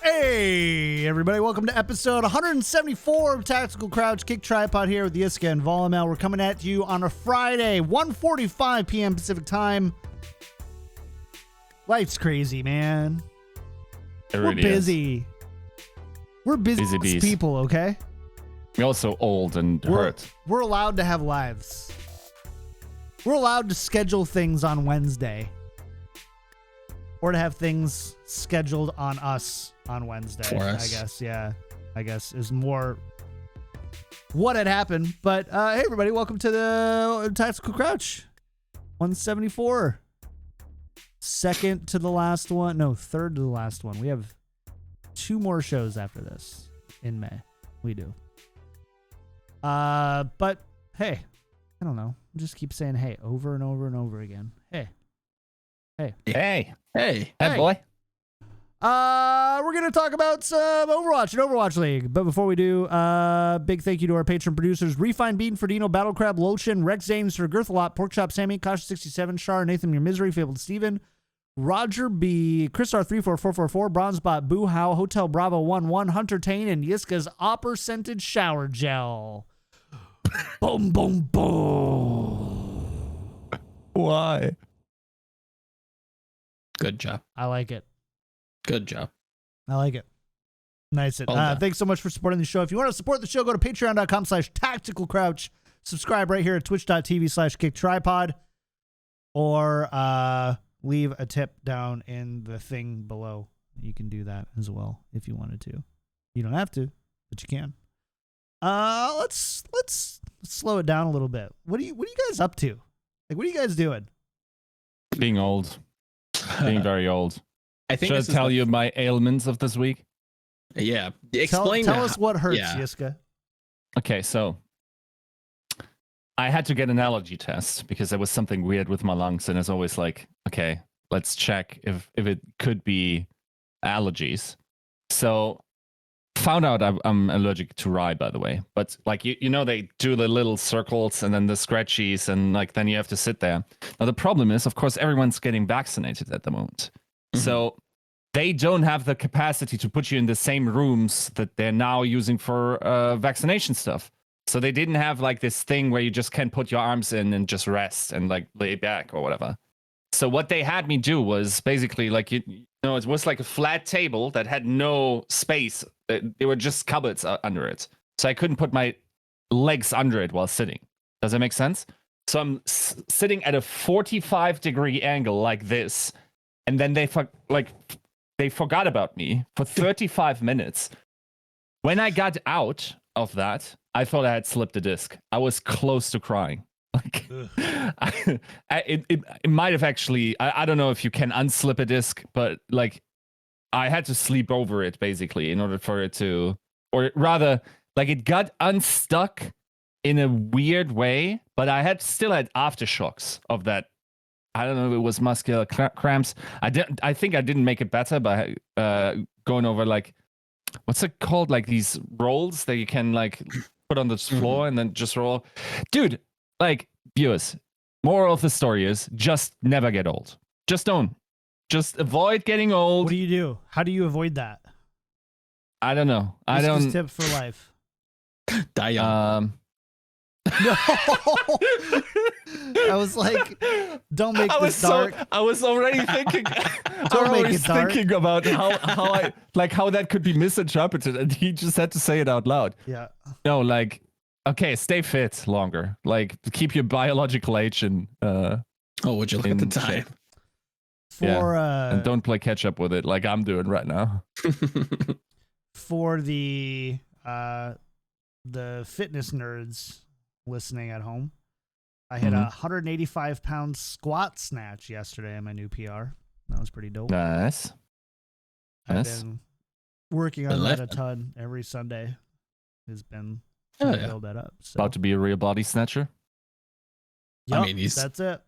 Hey, everybody. Welcome to episode 174 of Tactical Crouch Kickedtripod here with Yiska and Volamel. We're coming at you on a Friday, 1:45 p.m. Pacific time. Life's crazy, man. We're busy. We're busy people, okay? We're also old and hurt. We're allowed to have lives. We're allowed to schedule things on Wednesday. Or to have things scheduled on us on Wednesday. For us. I guess, yeah. I guess is more what had happened. But hey, everybody, welcome to the Tactical Crouch 174. Second to the last one. No, third to the last one. We have 2 more shows after this in May. We do. But hey, I don't know. Just keep saying hey over and over and over again. Hey. Hey, boy. We're going to talk about some Overwatch and Overwatch League. But before we do, big thank you to our patron producers, Refined Bean, Ferdino, Battlecrab, Lotion, Rex Zanes, Sir Girthalot, Porkchop, Sammy, Kasha67, Shar, Nathan, Your Misery, Fabled Steven, Roger B, Chris R34444, Bronzebot, Boo How, Hotel Bravo 11, Hunter Tane, and Yiska's Opper Scented Shower Gel. Boom, boom, boom. Why? Good job. I like it. Good job. I like it. Nice. Thanks so much for supporting the show. If you want to support the show, go to patreon.com/tacticalcrouch. Subscribe right here at twitch.tv/kicktripod. Or leave a tip down in the thing below. You can do that as well if you wanted to. You don't have to, but you can. Let's slow it down a little bit. What are you guys up to? Like, what are you guys doing? Being old. Being very old. I think Should I tell you my ailments of this week? Yeah. Tell us what hurts, Yiska. Okay, so I had to get an allergy test because there was something weird with my lungs, and it's always like, okay, let's check if it could be allergies. So found out I'm allergic to rye, by the way. But like you know, they do the little circles and then the scratchies, and like then you have to sit there. Now the problem is, of course, everyone's getting vaccinated at the moment, so they don't have the capacity to put you in the same rooms that they're now using for vaccination stuff. So they didn't have like this thing where you just can put your arms in and just rest and like lay back or whatever. So what they had me do was basically like, you know, it was like a flat table that had no space. There were just cupboards under it. So I couldn't put my legs under it while sitting. Does that make sense? So I'm sitting at a 45-degree angle like this. And then they forgot about me for 35 minutes. When I got out of that, I thought I had slipped a disc. I was close to crying. Like, it might have actually, I don't know if you can unslip a disc, but like I had to sleep over it basically in order for it to, or rather like it got unstuck in a weird way, but I still had aftershocks of that. I don't know if it was muscular cramps. I think I didn't make it better by going over like, what's it called? Like these rolls that you can like put on the floor and then just roll. Dude, like viewers, moral of the story is just never get old. Just avoid getting old. What do you do? How do you avoid that? I don't know. This tip for life. Die young. No. I was like, don't make this dark. I was already thinking. Thinking about how that could be misinterpreted, and he just had to say it out loud. Yeah. No, like, okay, stay fit longer. Like, keep your biological age and. Would you look at the time? And don't play catch up with it like I'm doing right now. For the fitness nerds listening at home, I hit a 185-pound squat snatch yesterday in my new PR. That was pretty dope. Nice. I've been working on that a ton every Sunday. Has been trying to build that up. So. About to be a real body snatcher. Yep, I mean, that's it.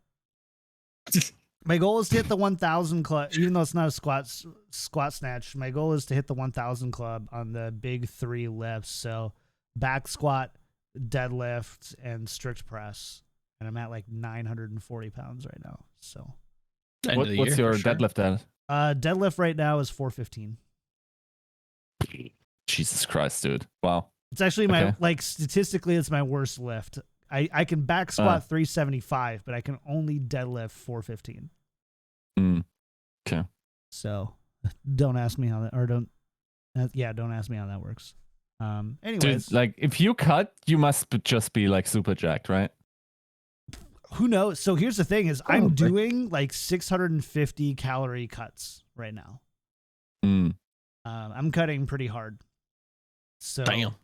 My goal is to hit the 1,000 club, even though it's not a squat snatch. My goal is to hit the 1,000 club on the big 3 lifts. So back squat, deadlift, and strict press. and I'm at like 940 pounds right now. So, what's your deadlift at? Deadlift right now is 415. Jesus Christ, dude! Wow. It's actually my like statistically, it's my worst lift. I can back squat 375, but I can only deadlift 415. Okay. So, don't ask me how that, or don't ask me how that works. Anyways, dude, like if you cut, you must just be like super jacked, right? Who knows? So here's the thing: is I'm doing like 650 calorie cuts right now. I'm cutting pretty hard. So damn.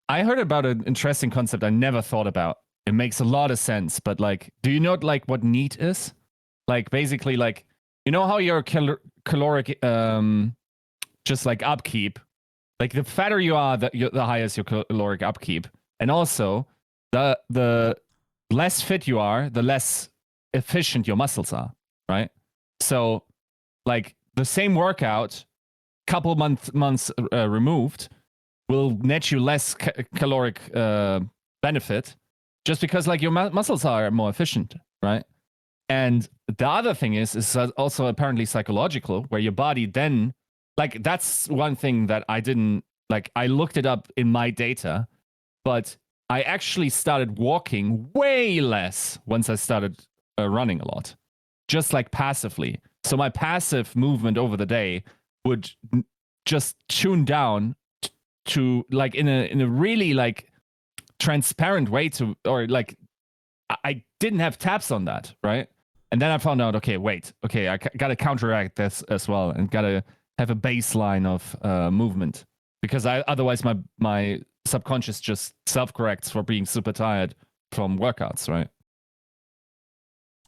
I heard about an interesting concept I never thought about. It makes a lot of sense, but like, do you know like what NEAT is? Like basically, like you know how your caloric just like upkeep, like the fatter you are, the higher is your caloric upkeep, and also the less fit you are, the less efficient your muscles are, right? So like the same workout, couple months removed, will net you less caloric benefit just because like your muscles are more efficient, right? And the other thing is also apparently psychological, where your body then, like that's one thing that I didn't, like I looked it up in my data, but I actually started walking way less once I started running a lot, just like passively. So my passive movement over the day would just tune down to like in a really like transparent way to, or like I didn't have tabs on that, right? And then I found out, okay, I gotta counteract this as well, and gotta have a baseline of movement, because otherwise my subconscious just self-corrects for being super tired from workouts, right?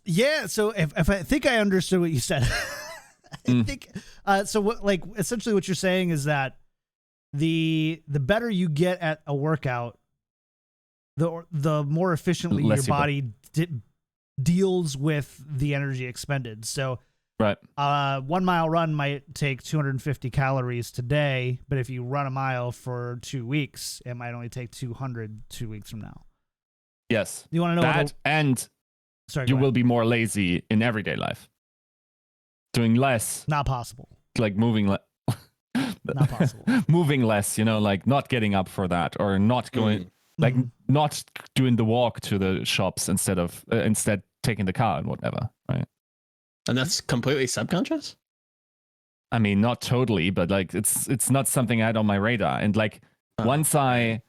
Yeah. So if I think I understood what you said, I think so. What like essentially what you're saying is that the better you get at a workout, the more efficiently your body deals with the energy expended. So, right, 1 mile run might take 250 calories today, but if you run a mile for 2 weeks, it might only take 200 2 weeks from now. Yes, you want to know that, and you will be more lazy in everyday life, doing less. Not possible. Like moving less. Not possible. Moving less, like not getting up for that, or not going. Like not doing the walk to the shops instead taking the car and whatever, right? And that's completely subconscious? I mean, not totally, but like it's not something I had on my radar. And like once I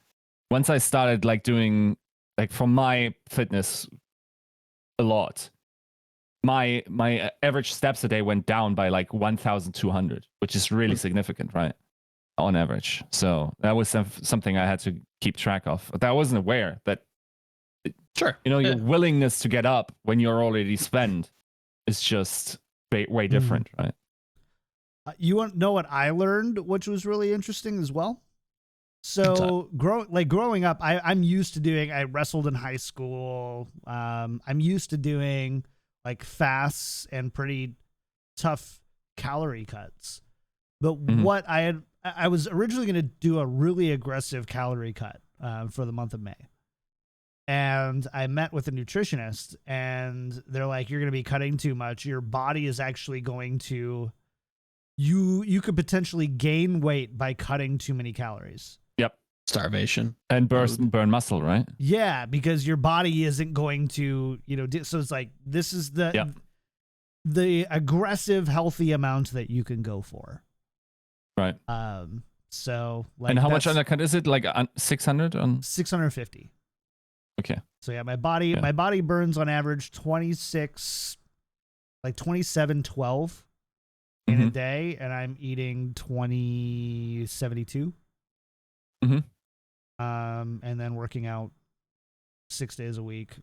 started like doing like from my fitness a lot, my average steps a day went down by like 1,200, which is really significant, right? On average. So that was something I had to keep track of. But I wasn't aware that, your willingness to get up when you're already spent is just way different, right? You want to know what I learned, which was really interesting as well? So growing up, I'm used to doing, I wrestled in high school. I'm used to doing like fasts and pretty tough calorie cuts. But what I was originally going to do a really aggressive calorie cut for the month of May. And I met with a nutritionist, and they're like, you're going to be cutting too much. Your body is actually going to, you could potentially gain weight by cutting too many calories. Yep. Starvation. And burn muscle, right? Yeah, because your body isn't going to, so it's like, this is the aggressive, healthy amount that you can go for. Right. So like, and how much undercut is it? Like 600 on 650. Okay. So yeah, my body burns on average 2712 in a day, and I'm eating 2072. And then working out 6 days a week,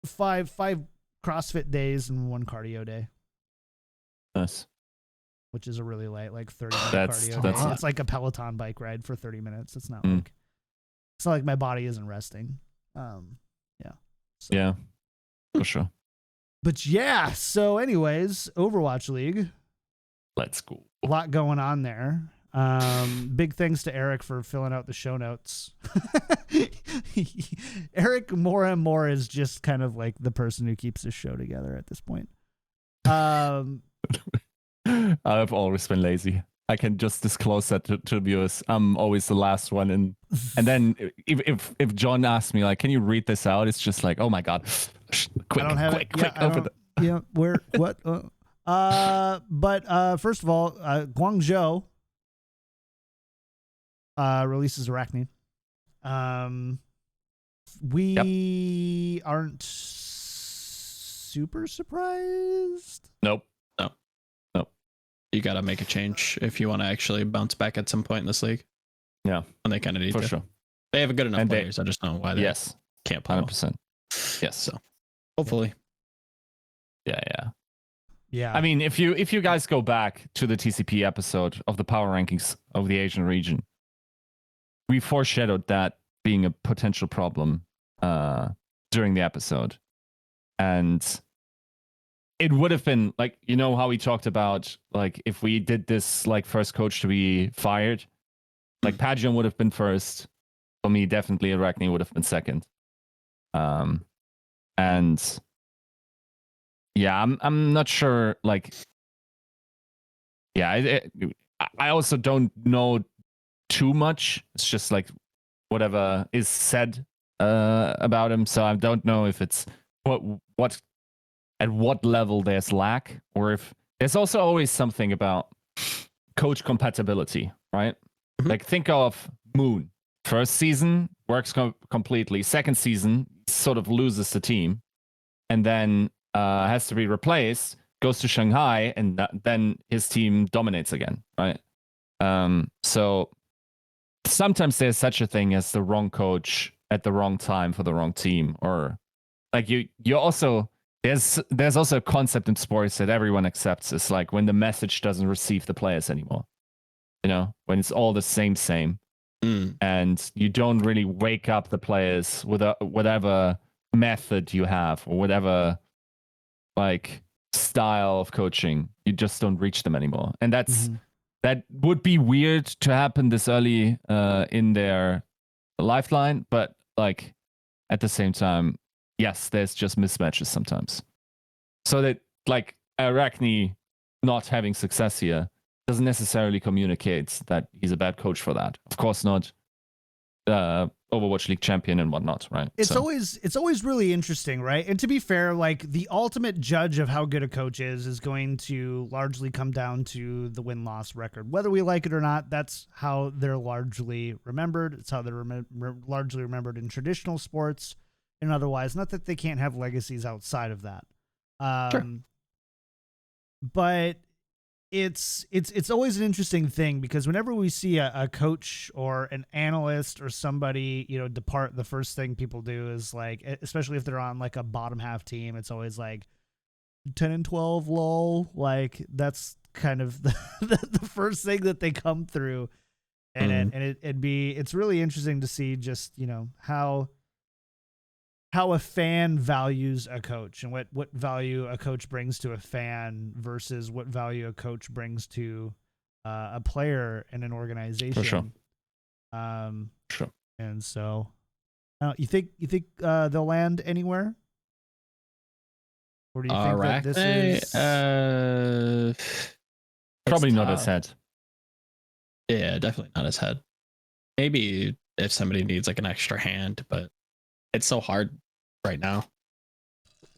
five CrossFit days and 1 cardio day. Nice. Which is a really light, like 30-minute cardio day. It's like a Peloton bike ride for 30 minutes. It's not like my body isn't resting. Yeah, for sure. But yeah, so anyways, Overwatch League. Let's go. A lot going on there. Big thanks to Eric for filling out the show notes. Eric more and more is just kind of like the person who keeps this show together at this point. I've always been lazy. I can just disclose that to viewers. I'm always the last one, and then if John asks me like, "Can you read this out?" It's just like, "Oh my god, quick, I don't have quick, it. Yeah, open it." Yeah, where what? But first of all, Guangzhou releases Arachne. We aren't super surprised. Nope. You got to make a change if you want to actually bounce back at some point in this league. Yeah. And they kind of need For to. sure. They have a good enough And players. I just don't know why they Yes. can't play. 100%. Yes. So hopefully. Yeah. Yeah. I mean, if you guys go back to the TCP episode of the power rankings of the Asian region, we foreshadowed that being a potential problem during the episode. And it would have been like, you know how we talked about like if we did this like first coach to be fired, like Pagion would have been first. For me, definitely Arachne would have been second. And yeah, I'm not sure. Like, yeah, I also don't know too much. It's just like whatever is said about him. So I don't know if it's what at what level there's lack, or if there's also always something about coach compatibility, right? Mm-hmm. Like think of Moon. First season works completely. Second season sort of loses the team, and then has to be replaced. Goes to Shanghai, and then his team dominates again, right? So sometimes there's such a thing as the wrong coach at the wrong time for the wrong team, or like you also there's also a concept in sports that everyone accepts. It's like when the message doesn't receive the players anymore, you know, when it's all the same, and you don't really wake up the players with whatever method you have or whatever like style of coaching, you just don't reach them anymore. And that would be weird to happen this early in their lifeline, but like at the same time, yes, there's just mismatches sometimes. So that like Arachne not having success here doesn't necessarily communicate that he's a bad coach for that. Of course not. Overwatch League champion and whatnot, right? It's always really interesting, right? And to be fair, like the ultimate judge of how good a coach is going to largely come down to the win-loss record. Whether we like it or not, that's how they're largely remembered. It's how they're largely remembered in traditional sports and otherwise. Not that they can't have legacies outside of that. Sure. But it's always an interesting thing because whenever we see a coach or an analyst or somebody, you know, depart, the first thing people do is like, especially if they're on like a bottom half team, it's always like 10 and 12 lol. Like that's kind of the first thing that they come through. And it's really interesting to see just, you know, how a fan values a coach and what value a coach brings to a fan versus what value a coach brings to a player in an organization. For sure. Sure. And so, you think they'll land anywhere, or do you think that this is probably not as head? Yeah, definitely not as head. Maybe if somebody needs like an extra hand, but it's so hard right now.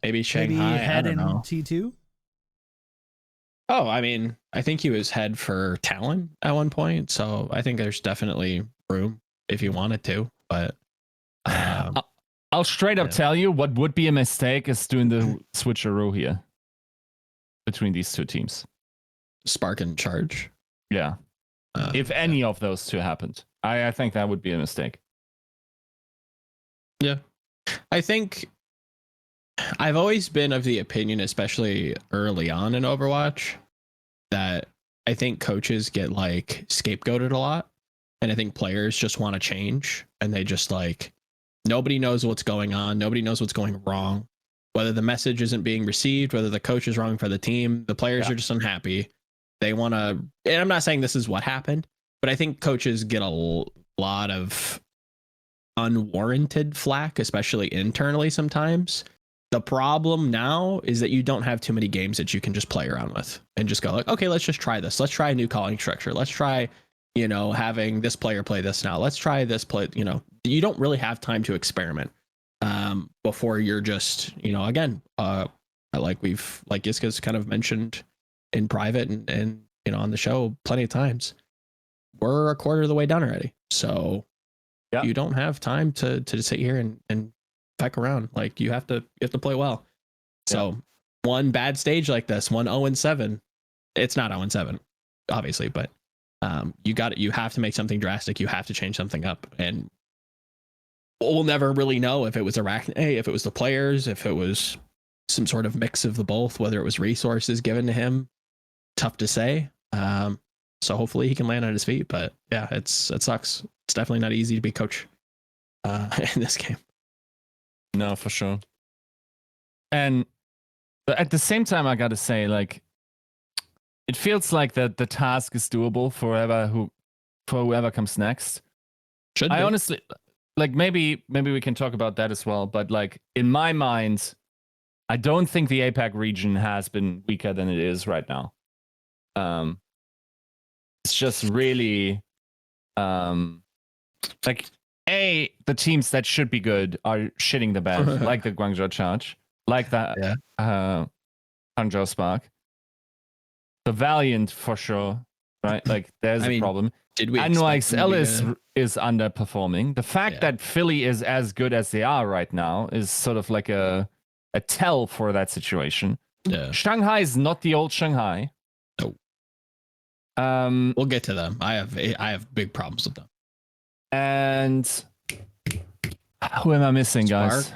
Maybe Shanghai. Maybe head I don't know. T2. Oh, I mean, I think he was head for Talon at one point, so I think there's definitely room if you wanted to. But I'll straight up tell you what would be a mistake is doing the switcheroo here between these two teams. Spark and Charge. Yeah. If any of those two happened, I think that would be a mistake. Yeah. I think I've always been of the opinion, especially early on in Overwatch, that I think coaches get like scapegoated a lot. And I think players just want to change. And they just like, nobody knows what's going on. Nobody knows what's going wrong. Whether the message isn't being received, whether the coach is wrong for the team, the players are just unhappy. They want to, and I'm not saying this is what happened, but I think coaches get a lot of unwarranted flack, especially internally sometimes. The problem now is that you don't have too many games that you can just play around with and just go like, okay, let's just try this. Let's try a new calling structure. Let's try, having this player play this now. Let's try this play. You don't really have time to experiment before you're just, again, like Yiska's kind of mentioned in private and on the show plenty of times, we're a quarter of the way done already. So you don't have time to sit here and peck around. Like you have to play well. So one bad stage like this, one 0-7, it's not 0-7 obviously, but you have to make something drastic. You have to change something up, and we'll never really know if it was Arachne, if it was the players, if it was some sort of mix of the both, whether it was resources given to him. Tough to say. So hopefully he can land on his feet, but yeah, it sucks. It's definitely not easy to be coach in this game. No, for sure. And at the same time, I got to say, like, it feels like that the task is doable for whoever comes next. Should be. I honestly, like, maybe we can talk about that as well. But like in my mind, I don't think the APAC region has been weaker than it is right now. It's just really, like, the teams that should be good are shitting the bed, like the Guangzhou Charge, like the Hangzhou Spark, the Valiant for sure, right? Like, there's a problem. Did we? NYXL is underperforming. The fact that Philly is as good as they are right now is sort of like a tell for that situation. Yeah. Shanghai is not the old Shanghai. No. We'll get to them. I have big problems with them. And who am I missing, guys?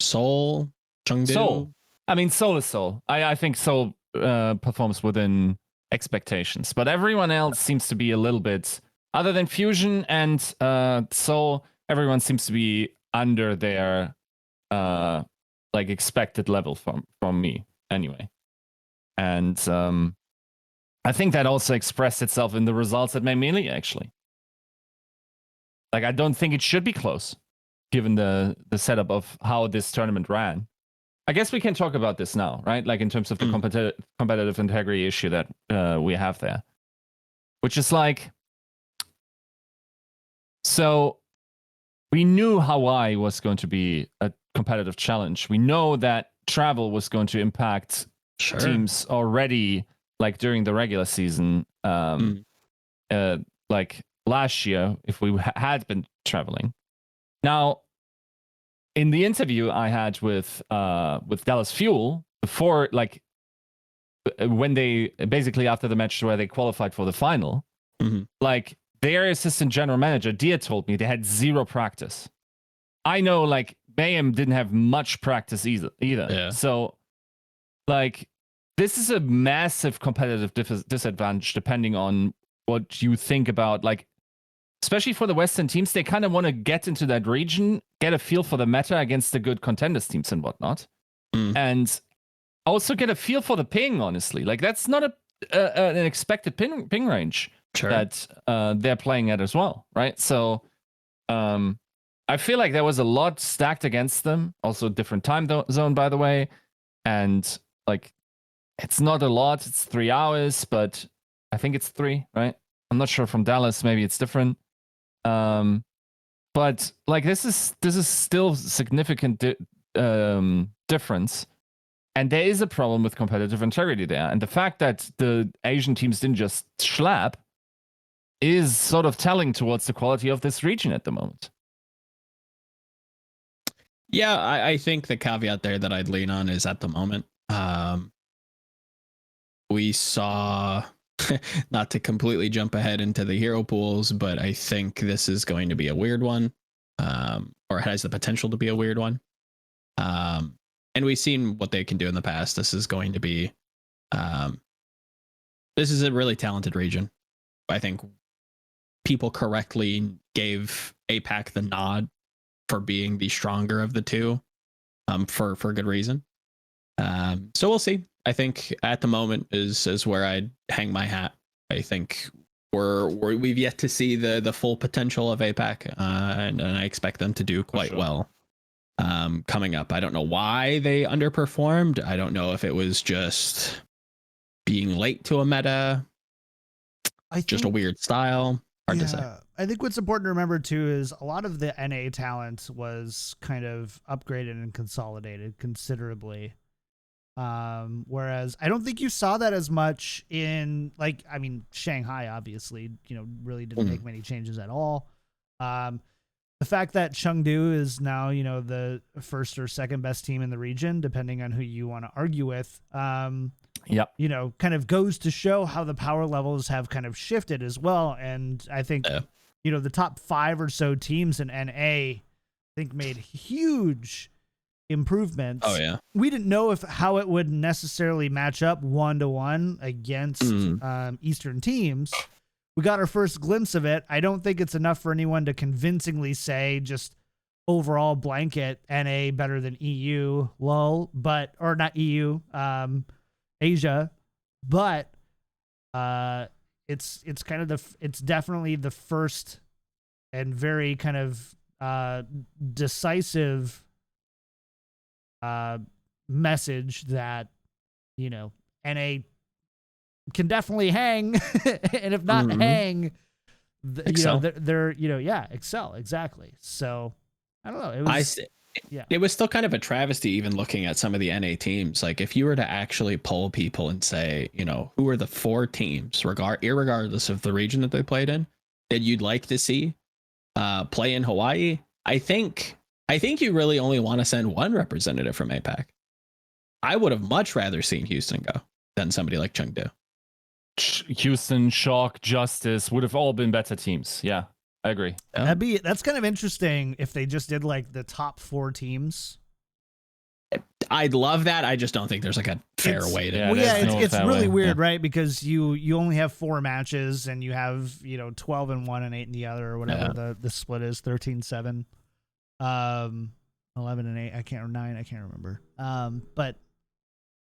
Seoul, Chengdu. Seoul. I mean, Seoul is Seoul. I think Seoul performs within expectations, but everyone else seems to be a little bit, other than Fusion and Seoul, everyone seems to be under their like expected level from me anyway. And I think that also expressed itself in the results at Mamili, actually. Like, I don't think it should be close, given the setup of how this tournament ran. I guess we can talk about this now, right? Like, in terms of the competitive integrity issue that we have there. Which is like... So, we knew Hawaii was going to be a competitive challenge. We know that travel was going to impact teams already, like, during the regular season. Like... last year, if we had been traveling. Now, in the interview I had with Dallas Fuel before, like, when they basically after the match where they qualified for the final, like, their assistant general manager Dia told me they had zero practice. I know, like, Mayhem didn't have much practice either. Yeah. So, like, this is a massive competitive disadvantage depending on what you think about, like, especially for the Western teams, they kind of want to get into that region, get a feel for the meta against the good contenders teams and whatnot. And also get a feel for the ping, honestly. Like, that's not an expected ping range that they're playing at as well, right? So I feel like there was a lot stacked against them. Also, different time zone, by the way. And, like, it's not a lot. It's 3 hours, but I think it's 3, right? I'm not sure from Dallas. Maybe it's different. But, like, this is still significant difference, and there is a problem with competitive integrity there. And the fact that the Asian teams didn't just schlap is sort of telling towards the quality of this region at the moment. Yeah, I think the caveat there that I'd lean on is at the moment. We saw. Not to completely jump ahead into the hero pools, but I think this is going to be a weird one, or has the potential to be a weird one. And we've seen what they can do in the past. This is going to be, this is a really talented region. I think people correctly gave APAC the nod for being the stronger of the two, for good reason. So we'll see. I think at the moment is where I'd hang my hat. I think we've yet to see the full potential of APAC, and I expect them to do quite well coming up. I don't know why they underperformed. I don't know if it was just being late to a meta, just a weird style. Hard to say. I think what's important to remember too is a lot of the NA talent was kind of upgraded and consolidated considerably. Whereas I don't think you saw that as much in Shanghai obviously, really didn't make many changes at all. The fact that Chengdu is now, the first or second best team in the region, depending on who you want to argue with, kind of goes to show how the power levels have kind of shifted as well. And I think, the top 5 or so teams in NA, I think made huge improvements. Oh yeah. We didn't know how it would necessarily match up 1-to-1 against Eastern teams. We got our first glimpse of it. I don't think it's enough for anyone to convincingly say just overall blanket NA better than EU, lol, or not EU, Asia, but it's definitely the first and very kind of decisive message that NA can definitely hang, and if not hang, excel. they're excel, exactly. So I don't know. It was It was still kind of a travesty, even looking at some of the NA teams. Like if you were to actually poll people and say, who are the 4 teams, irregardless of the region that they played in, that you'd like to see play in Hawaii, I think you really only want to send one representative from APAC. I would have much rather seen Houston go than somebody like Chengdu. Houston, Shock, Justice would have all been better teams. Yeah, I agree. Yeah. That's kind of interesting if they just did like the top 4 teams. I'd love that. I just don't think there's like a fair way to. It's really weird, right? Because you only have 4 matches and you have 12 in one and 8 in the other, or whatever the split is, 13-7, 11 and 8. I can't 9. I can't remember. But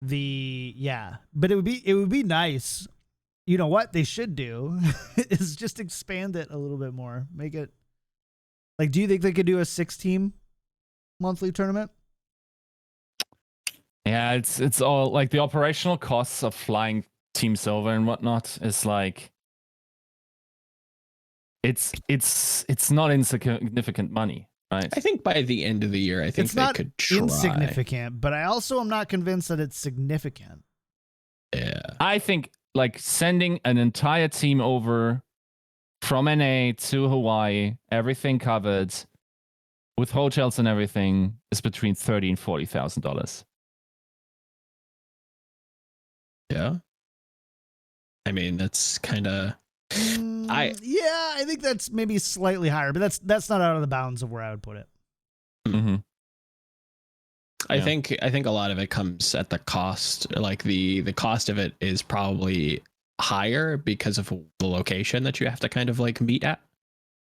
it would be nice. You know what they should do is just expand it a little bit more. Make it like, do you think they could do a 6-team monthly tournament? Yeah, it's all like the operational costs of flying teams over and whatnot is like it's not insignificant money, right? I think by the end of the year, I think they could try. Insignificant, but I also am not convinced that it's significant. Yeah, I think like sending an entire team over from NA to Hawaii, everything covered, with hotels and everything, is between $30,000 and $40,000. Yeah, I mean that's kind of. I think that's maybe slightly higher, but that's not out of the bounds of where I would put it. Mm-hmm. I think a lot of it comes at the cost. Like the cost of it is probably higher because of the location that you have to kind of like meet at,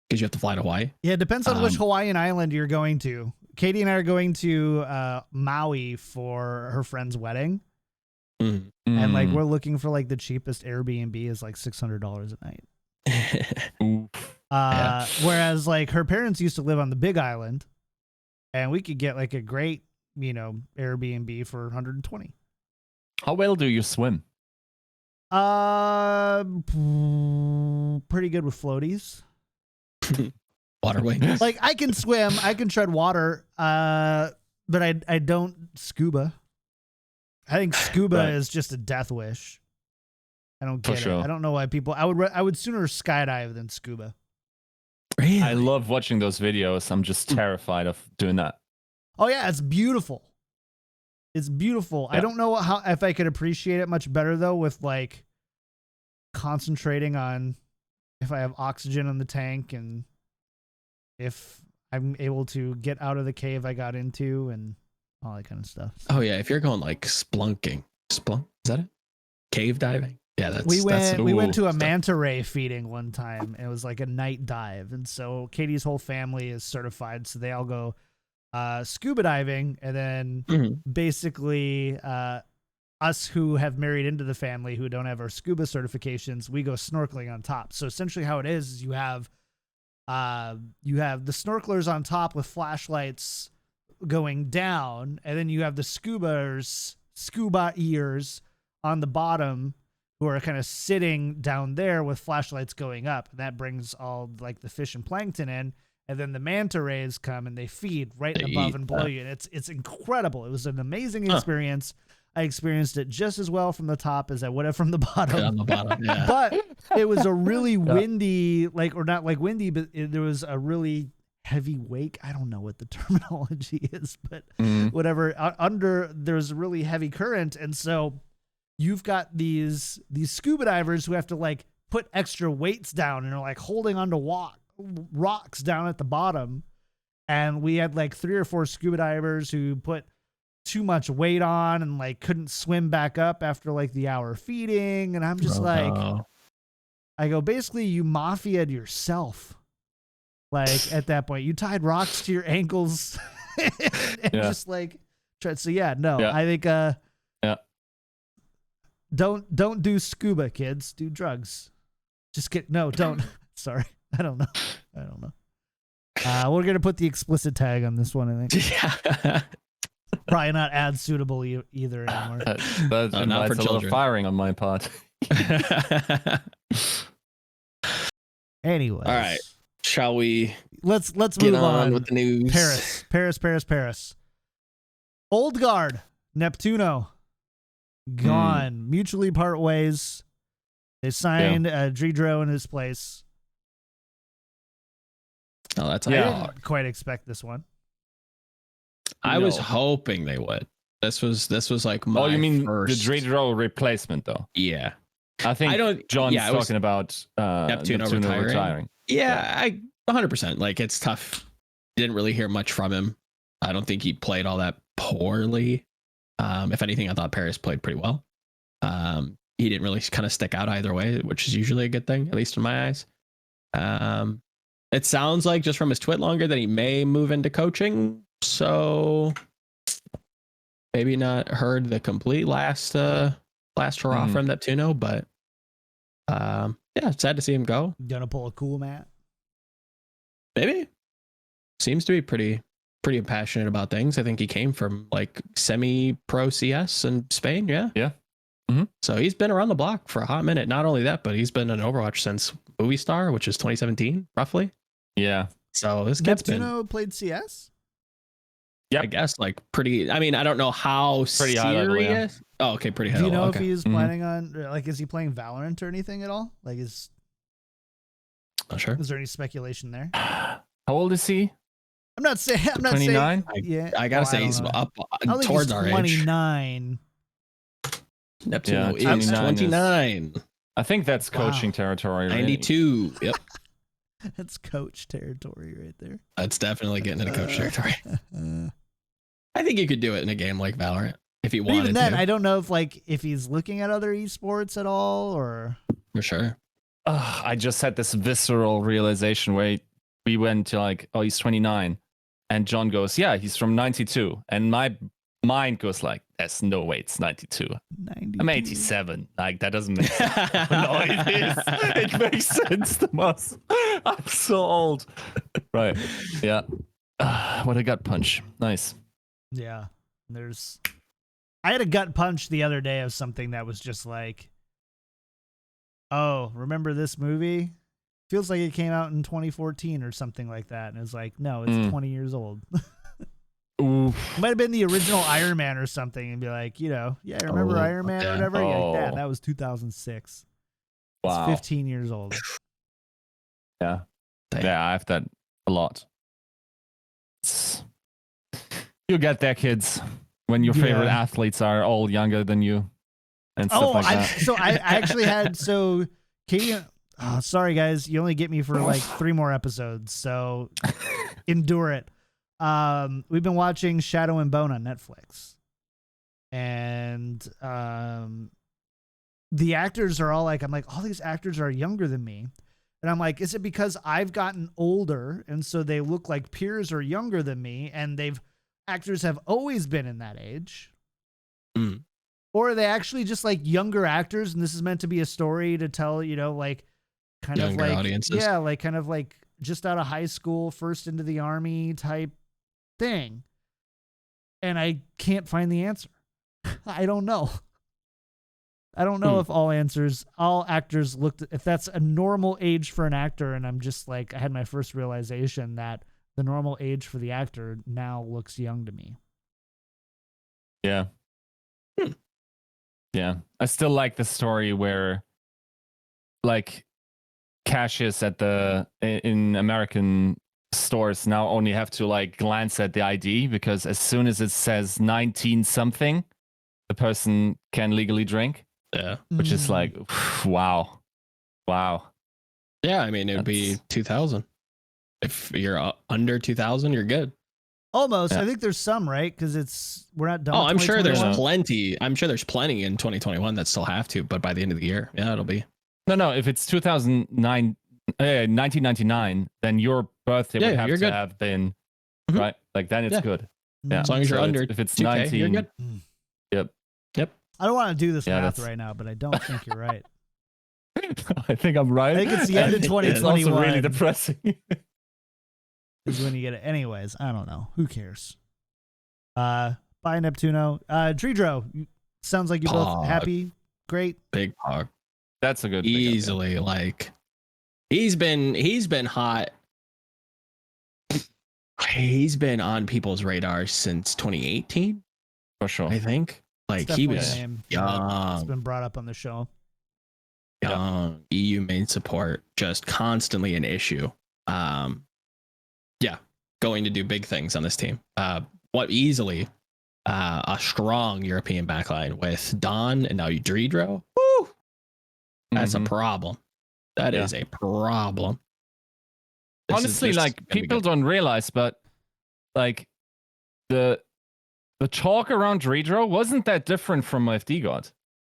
because you have to fly to Hawaii. Yeah, it depends on which Hawaiian island you're going to. Katie and I are going to Maui for her friend's wedding. And like we're looking for like the cheapest Airbnb is like $600 a night. Whereas like her parents used to live on the Big Island, and we could get like a great Airbnb for $120. How well do you swim? Pretty good with floaties. Water wings. Like I can swim, I can tread water, but I don't scuba. I think scuba is just a death wish. I don't get it. I don't know why people. I would sooner skydive than scuba. Really? I love watching those videos. I'm just terrified of doing that. Oh yeah, it's beautiful. It's beautiful. Yeah. I don't know if I could appreciate it much better though, with like concentrating on if I have oxygen in the tank and if I'm able to get out of the cave I got into and all that kind of stuff. Oh yeah, if you're going like splunk, is that it? Cave diving? Yeah, that's we went to a manta ray feeding one time. And it was like a night dive, and so Katie's whole family is certified, so they all go scuba diving, and then basically I us who have married into the family who don't have our scuba certifications, we go snorkeling on top. So essentially how it is you have the snorkelers on top with flashlights going down, and then you have the scuba ears on the bottom who are kind of sitting down there with flashlights going up. And that brings all like the fish and plankton in, and then the manta rays come and they feed right above and below you. And it's incredible. It was an amazing experience. I experienced it just as well from the top as I would have from the bottom. On the bottom, yeah. But it was a really windy, or not like windy, but there was a really heavy wake. I don't know what the terminology is, but whatever. There's a really heavy current, and so you've got these scuba divers who have to like put extra weights down and are like holding onto rocks down at the bottom. And we had like 3 or 4 scuba divers who put too much weight on and like couldn't swim back up after like the hour feeding. And I'm just I go, basically you mafia'd yourself. Like at that point, you tied rocks to your ankles and just like tried. So I think, don't do scuba, kids. Do drugs. Just don't. Sorry. I don't know. We're going to put the explicit tag on this one, I think. Yeah. Probably not ad suitable either anymore. That invites a lot of firing on my part. Anyways. All right. Shall we? Let's get move on with the news. Paris. Old guard Neptuno gone. Mutually part ways. They signed Dridro in his place. Oh, that's I didn't quite expect this one. I was hoping they would. This was like my you mean first... the Dridro replacement though? Yeah. I think John's talking about Neptuno retiring. Yeah, I 100%. Like, it's tough. Didn't really hear much from him. I don't think he played all that poorly. If anything, I thought Paris played pretty well. He didn't really kind of stick out either way, which is usually a good thing, at least in my eyes. It sounds like just from his tweet longer that he may move into coaching. So maybe not heard the complete last hurrah from Neptuno, but it's sad to see him go. Gonna pull a cool Matt. Maybe. Seems to be pretty passionate about things. I think he came from like semi-pro CS in Spain. Yeah. Mm-hmm. So he's been around the block for a hot minute. Not only that, but he's been in Overwatch since Movie Star, which is 2017, roughly. Yeah. So this kid's Neptuno played CS? Yeah, I guess like pretty. I mean, I don't know how pretty serious. Level, yeah. Oh, okay, pretty high. Do you know if he's planning on like, is he playing Valorant or anything at all? Like, not sure. Is there any speculation there? How old is he? I'm not saying. 29. I gotta say he's up towards our age. 29. Neptuno is 29. I think that's coaching territory. Right? 92. Yep. That's coach territory right there. That's definitely getting into coach territory. I think you could do it in a game like Valorant if you wanted. Even then, I don't know if he's looking at other esports at all, or for sure. I just had this visceral realization where we went to like, oh, he's 29, and John goes, yeah, he's from 92, and my mind goes like, there's no way it's 92. I'm 87. Like, that doesn't make sense. No, it is. It makes sense to us. I'm so old. Right. Yeah. What a gut punch. Nice. Yeah. I had a gut punch the other day of something that was just like, oh, remember this movie? Feels like it came out in 2014 or something like that. And it was like, no, it's 20 years old. Oof. Might have been the original Iron Man or something, and be like, remember Iron Man or whatever? Yeah, that was 2006. Wow. It's 15 years old. Yeah. Yeah, I have that a lot. You get there, kids, when your favorite athletes are all younger than you and stuff like that. I actually had, Katie, sorry guys, you only get me for like 3 more episodes, so endure it. We've been watching Shadow and Bone on Netflix, and the actors are all like, I'm like, all these actors are younger than me, and I'm like, is it because I've gotten older and so they look like peers or younger than me, and actors have always been in that age, Or are they actually just like younger actors, and this is meant to be a story to tell, like kind Younger of like audiences. yeah, like kind of like just out of high school, first into the army type thing. And I can't find the answer. I don't know. I don't know if all actors looked, if that's a normal age for an actor. And I'm just like, I had my first realization that the normal age for the actor now looks young to me. Yeah. Yeah. I still like the story where like cashiers in American stores now only have to like glance at the ID, because as soon as it says 19 something, the person can legally drink. Yeah. Which is like, wow. Yeah, I mean, it would be 2000. If you're under 2000, you're good. Almost. Yeah. I think there's some, right? Because we're not done. Oh, with I'm sure there's 2021. plenty. I'm sure there's plenty in 2021 that still have to, but by the end of the year, yeah, it'll be. No, if it's 1999, then your birthday would have to have been, right? Like, then it's good. Yeah. As long as you're under if it's 2K, 19, you're good. Yep. I don't want to do this math that's- right now, but I don't think you're right. I think I'm right. I think it's the end of It's 2021. also really depressing. Is when you get it. Anyways, I don't know. Who cares? Bye, Neptuno. Dridro, sounds like you're both happy. Great. Big hog. That's a good pickup, Easily, like he's been hot. He's been on people's radars since 2018, for sure. I think. Like he Definitely was a name. young. It's been brought up on the show. EU main support, just constantly an issue. Going to do big things on this team. What easily a strong European backline with Don and now Dridro. Woo! That's a problem. That is a problem. Honestly, like people don't realize, but like the talk around Dridro wasn't that different from FD God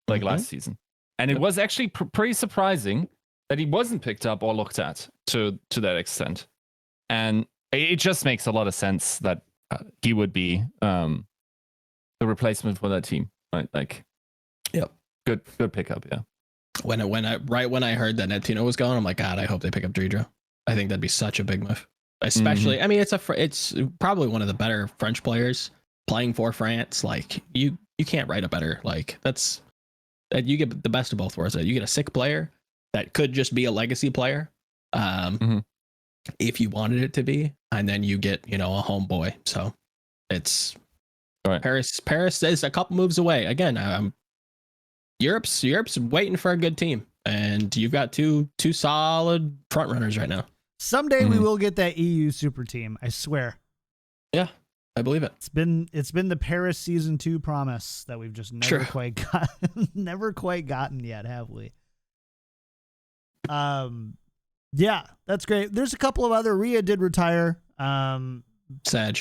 like last season. And it was actually pretty surprising that he wasn't picked up or looked at to that extent. And it just makes a lot of sense that he would be the replacement for that team, right? Like, good pickup, yeah. When I heard that Neptuno was going, I'm like, God, I hope they pick up Dridro. I think that'd be such a big move. Especially, I mean, it's probably one of the better French players playing for France. Like, you can't write a better, like, you get the best of both worlds. You get a sick player that could just be a legacy player, if you wanted it to be, and then you get, a homeboy. So it's Paris. Paris is a couple moves away. Again, Europe's waiting for a good team, and you've got two solid front runners right now. Someday we will get that EU super team. I swear. Yeah, I believe it. It's been the Paris season 2 promise that we've just never quite gotten yet, have we? Yeah, that's great. There's a couple of other. Rhea did retire. Sag.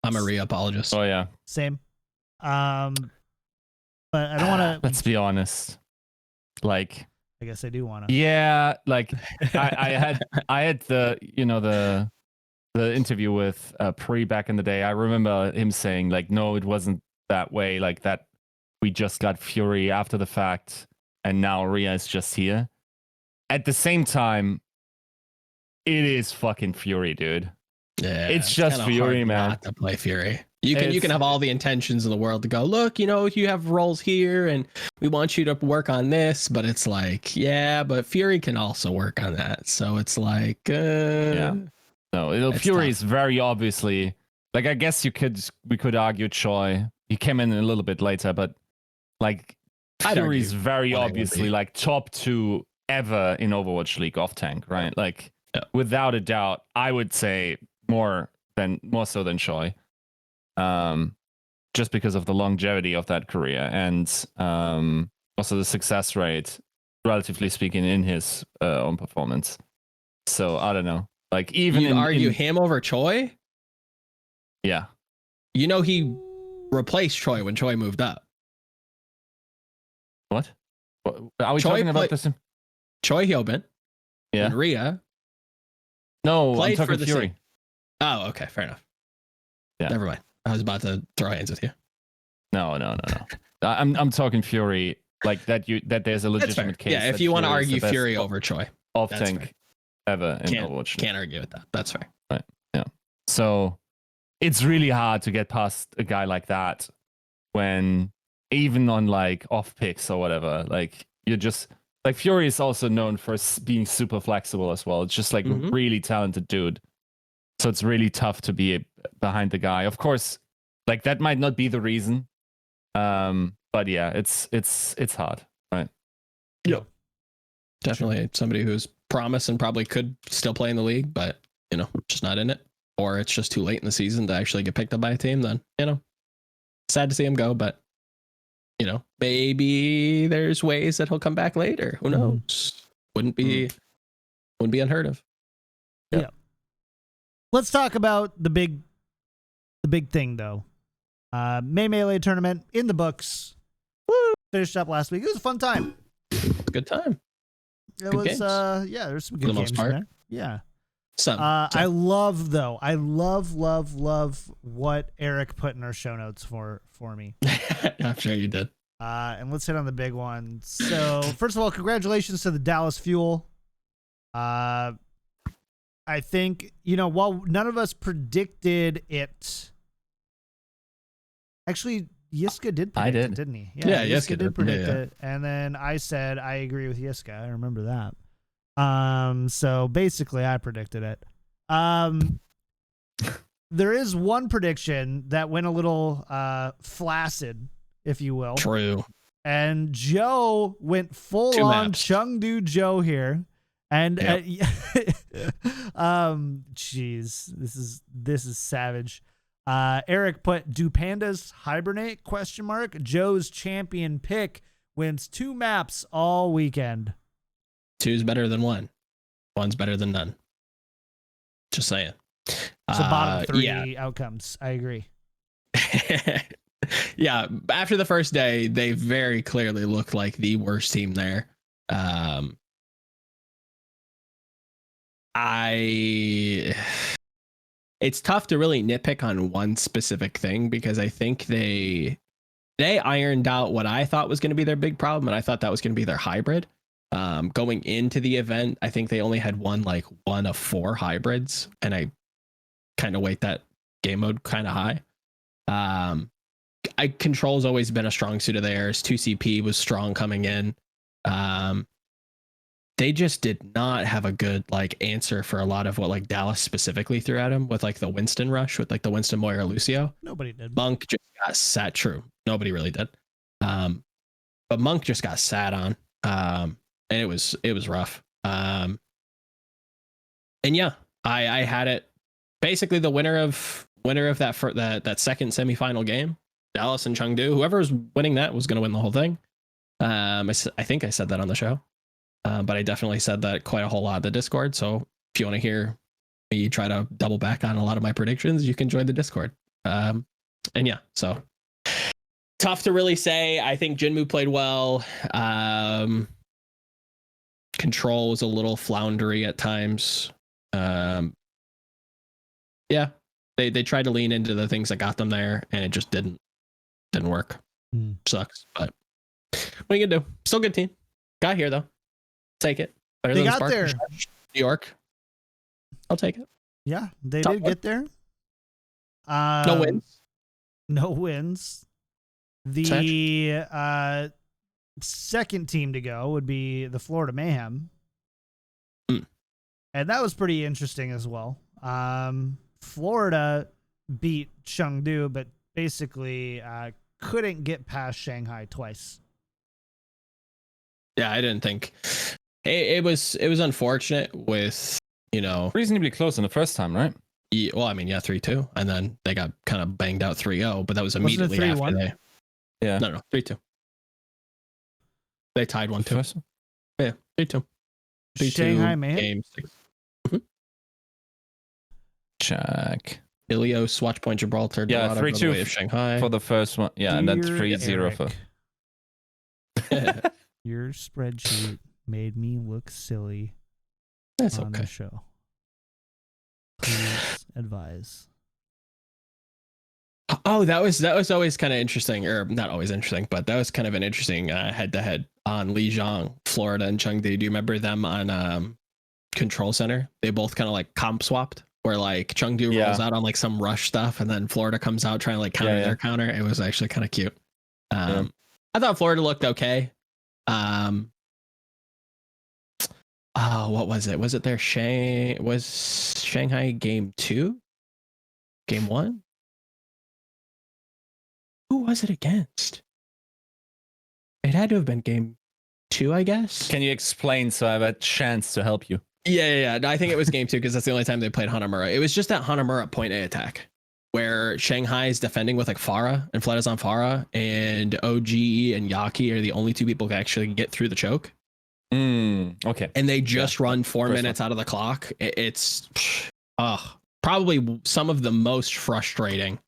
I'm a Rhea apologist. Oh yeah. Same. But I don't want to. Let's be honest. Like, I guess I do want to. Yeah, like I had the the interview with Pre back in the day. I remember him saying like, no, it wasn't that way. Like that, we just got Fury after the fact, and now Rhea is just here. At the same time, it is fucking Fury, dude. Yeah, it's just Fury, man. Not to play Fury. You can have all the intentions in the world to go, look, you have roles here and we want you to work on this, but it's like, yeah, but Fury can also work on that. So it's like, No, Fury is very obviously, like, I guess we could argue Choi. He came in a little bit later, but like Fury is very obviously like top 2 ever in Overwatch League off tank, right? Like without a doubt, I would say more so than Choi. Just because of the longevity of that career and also the success rate, relatively speaking, in his own performance. So I don't know. Like, even you argue him over Choi? Yeah. He replaced Choi when Choi moved up. What? Are we talking about this? Choi Hyobin and Rhea. No, I'm talking Fury. Oh, okay, fair enough. Yeah. Never mind. I was about to throw hands with you. No. I'm talking Fury, like that there's a legitimate case. Yeah, if that you want to Fury is the argue best Fury over Choi, off that's tank fair. ever in Overwatch. Can't argue with that. That's fair. Right. Yeah. So it's really hard to get past a guy like that when even on like off picks or whatever, like you're just like Fury is also known for being super flexible as well. It's just like a really talented dude. So it's really tough to be behind the guy. Of course, like that might not be the reason. But yeah, it's hard, right? Yep. Definitely somebody who's promised and probably could still play in the league, but just not in it. Or it's just too late in the season to actually get picked up by a team, then sad to see him go, but maybe there's ways that he'll come back later. Who knows? Wouldn't be unheard of. Yeah. Let's talk about the big thing though. May Melee tournament in the books. Woo! Finished up last week. It was a fun time. Good time. It Good was games. there's some good For the games most part. in there. Yeah. I I love what Eric put in our show notes for me. I'm sure you did. And let's hit on the big one. So first of all, congratulations to the Dallas Fuel. I think, while none of us predicted it, actually Yiska did predict it, didn't he? Yeah, Yiska did predict it. And then I said, I agree with Yiska. I remember that. So basically I predicted it. There is one prediction that went a little flaccid, if you will. True. And Joe went full on Chengdu Joe here. And jeez, this is savage. Eric put, do pandas hibernate? ? Joe's champion pick wins 2 maps all weekend. 2's better than 1. 1's better than none. Just saying. So bottom 3 outcomes. I agree. Yeah, after the first day, they very clearly looked like the worst team there. It's tough to really nitpick on one specific thing because I think they ironed out what I thought was going to be their big problem, and I thought that was going to be their hybrid. Going into the event, I think they only had one of 4 hybrids, and I kind of weight that game mode kind of high. Control's always been a strong suit of theirs. 2CP was strong coming in. They just did not have a good answer for a lot of what Dallas specifically threw at him with the Winston rush with the Winston Moira Lucio. Nobody did. Monk just got sat. True, nobody really did. But Monk just got sat on, and it was rough. And yeah, I had it. Basically, the winner of that second semifinal game, Dallas and Chengdu. Whoever was winning that was going to win the whole thing. I think I said that on the show. But I definitely said that quite a whole lot in the Discord. So if you want to hear me try to double back on a lot of my predictions, you can join the Discord. And yeah, so tough to really say. I think Jinmu played well. Control was a little floundery at times. Yeah, they tried to lean into the things that got them there, and it just didn't work. Sucks, but what are you gonna do? Still a good team. Got here though. Take it. Better they than got Spark there. New York. I'll take it. Yeah, they Top did one. get there. No wins. No wins. The second team to go would be the Florida Mayhem. And that was pretty interesting as well. Florida beat Chengdu, but basically couldn't get past Shanghai twice. Yeah, I didn't think it was unfortunate with reasonably close in the first time, right? Yeah, well, I mean, yeah, 3-2, and then they got kind of banged out 3-0, but that was immediately after they. Yeah. No, 3-2. They tied 1-2. Yeah, 3-2. Shanghai Mayhem. Game 6. Check. Ilios, Swatch Point, Gibraltar. Yeah, 3-2 of Shanghai for the first one. Yeah, and then 3-0 for. Your spreadsheet made me look silly. That's on okay. the show. Please advise. Oh, that was always kind of interesting, or not always interesting, but that was kind of an interesting head-to-head on Lijiang, Florida, and Chengdu. Do you remember them on Control Center? They both kind of like comp swapped, where like Chengdu rolls out on like some rush stuff, and then Florida comes out trying to like counter their counter. It was actually kind of cute. I thought Florida looked okay. What was it? Was it their Shanghai game 2? Game 1? Who was it against? It had to have been game 2, I guess. Can you explain so I have a chance to help you? Yeah. I think it was game 2 because that's the only time they played Hanamura. It was just that Hanamura point A attack where Shanghai is defending with like Pharah and Fled is on Pharah, and OGE and Yaki are the only 2 people who can actually get through the choke. Okay. And they just run 4 minutes out of the clock. It's probably some of the most frustrating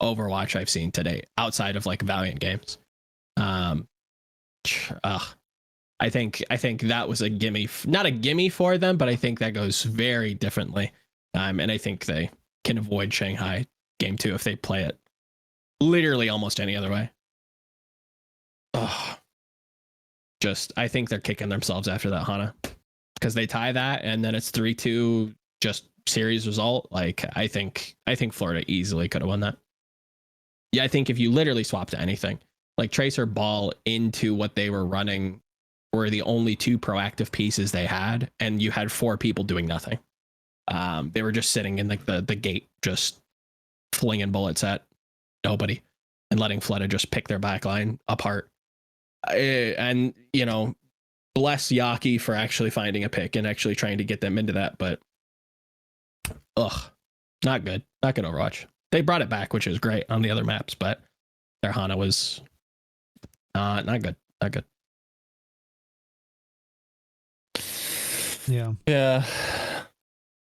Overwatch I've seen today, outside of like Valiant games. I think that was a gimme, not a gimme for them, but I think that goes very differently. And I think they can avoid Shanghai game 2 if they play it literally almost any other way. I think they're kicking themselves after that Hana, because they tie that and then it's 3-2 just series result. Like I think Florida easily could have won that. Yeah, I think if you literally swapped to anything, like Tracer Ball into what they were running were the only 2 proactive pieces they had, and you had 4 people doing nothing. They were just sitting in like the gate, just flinging bullets at nobody and letting Fleta just pick their backline apart. And, you know, bless Yaki for actually finding a pick and actually trying to get them into that, but not good. Not good Overwatch. They brought it back, which is great on the other maps, but their Hana was not good. Not good. Yeah.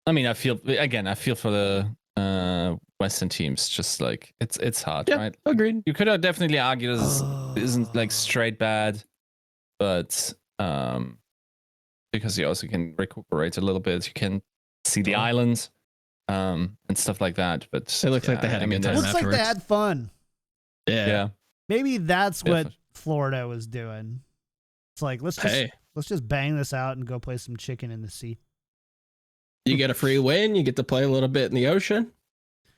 I mean, I feel for the Western teams. Just like it's hard, right? Agreed. You could have definitely argued this isn't like straight bad, but because you also can recuperate a little bit, you can see the island, and stuff like that. But it looks like they had a good time. Looks like they had fun. Yeah. Maybe that's what Florida was doing. It's like let's just bang this out and go play some chicken in the sea. You get a free win. You get to play a little bit in the ocean.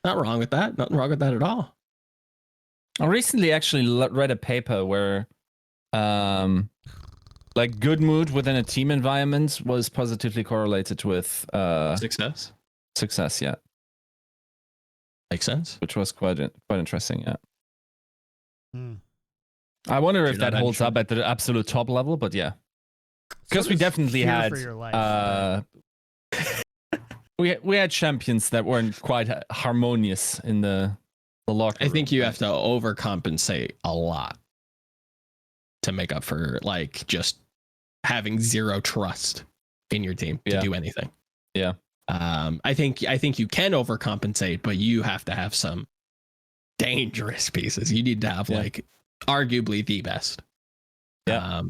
Not wrong with that. Nothing wrong with that at all. I recently actually read a paper where, like good mood within a team environment was positively correlated with success. Success, yeah. Makes sense. Which was quite interesting, yeah. I wonder if that holds up at the absolute top level, but yeah, because we definitely had we had champions that weren't quite harmonious in the locker room. I think you have to overcompensate a lot to make up for like just having zero trust in your team to do anything. Yeah. I think you can overcompensate, but you have to have some dangerous pieces. You need to have like arguably the best. Yeah.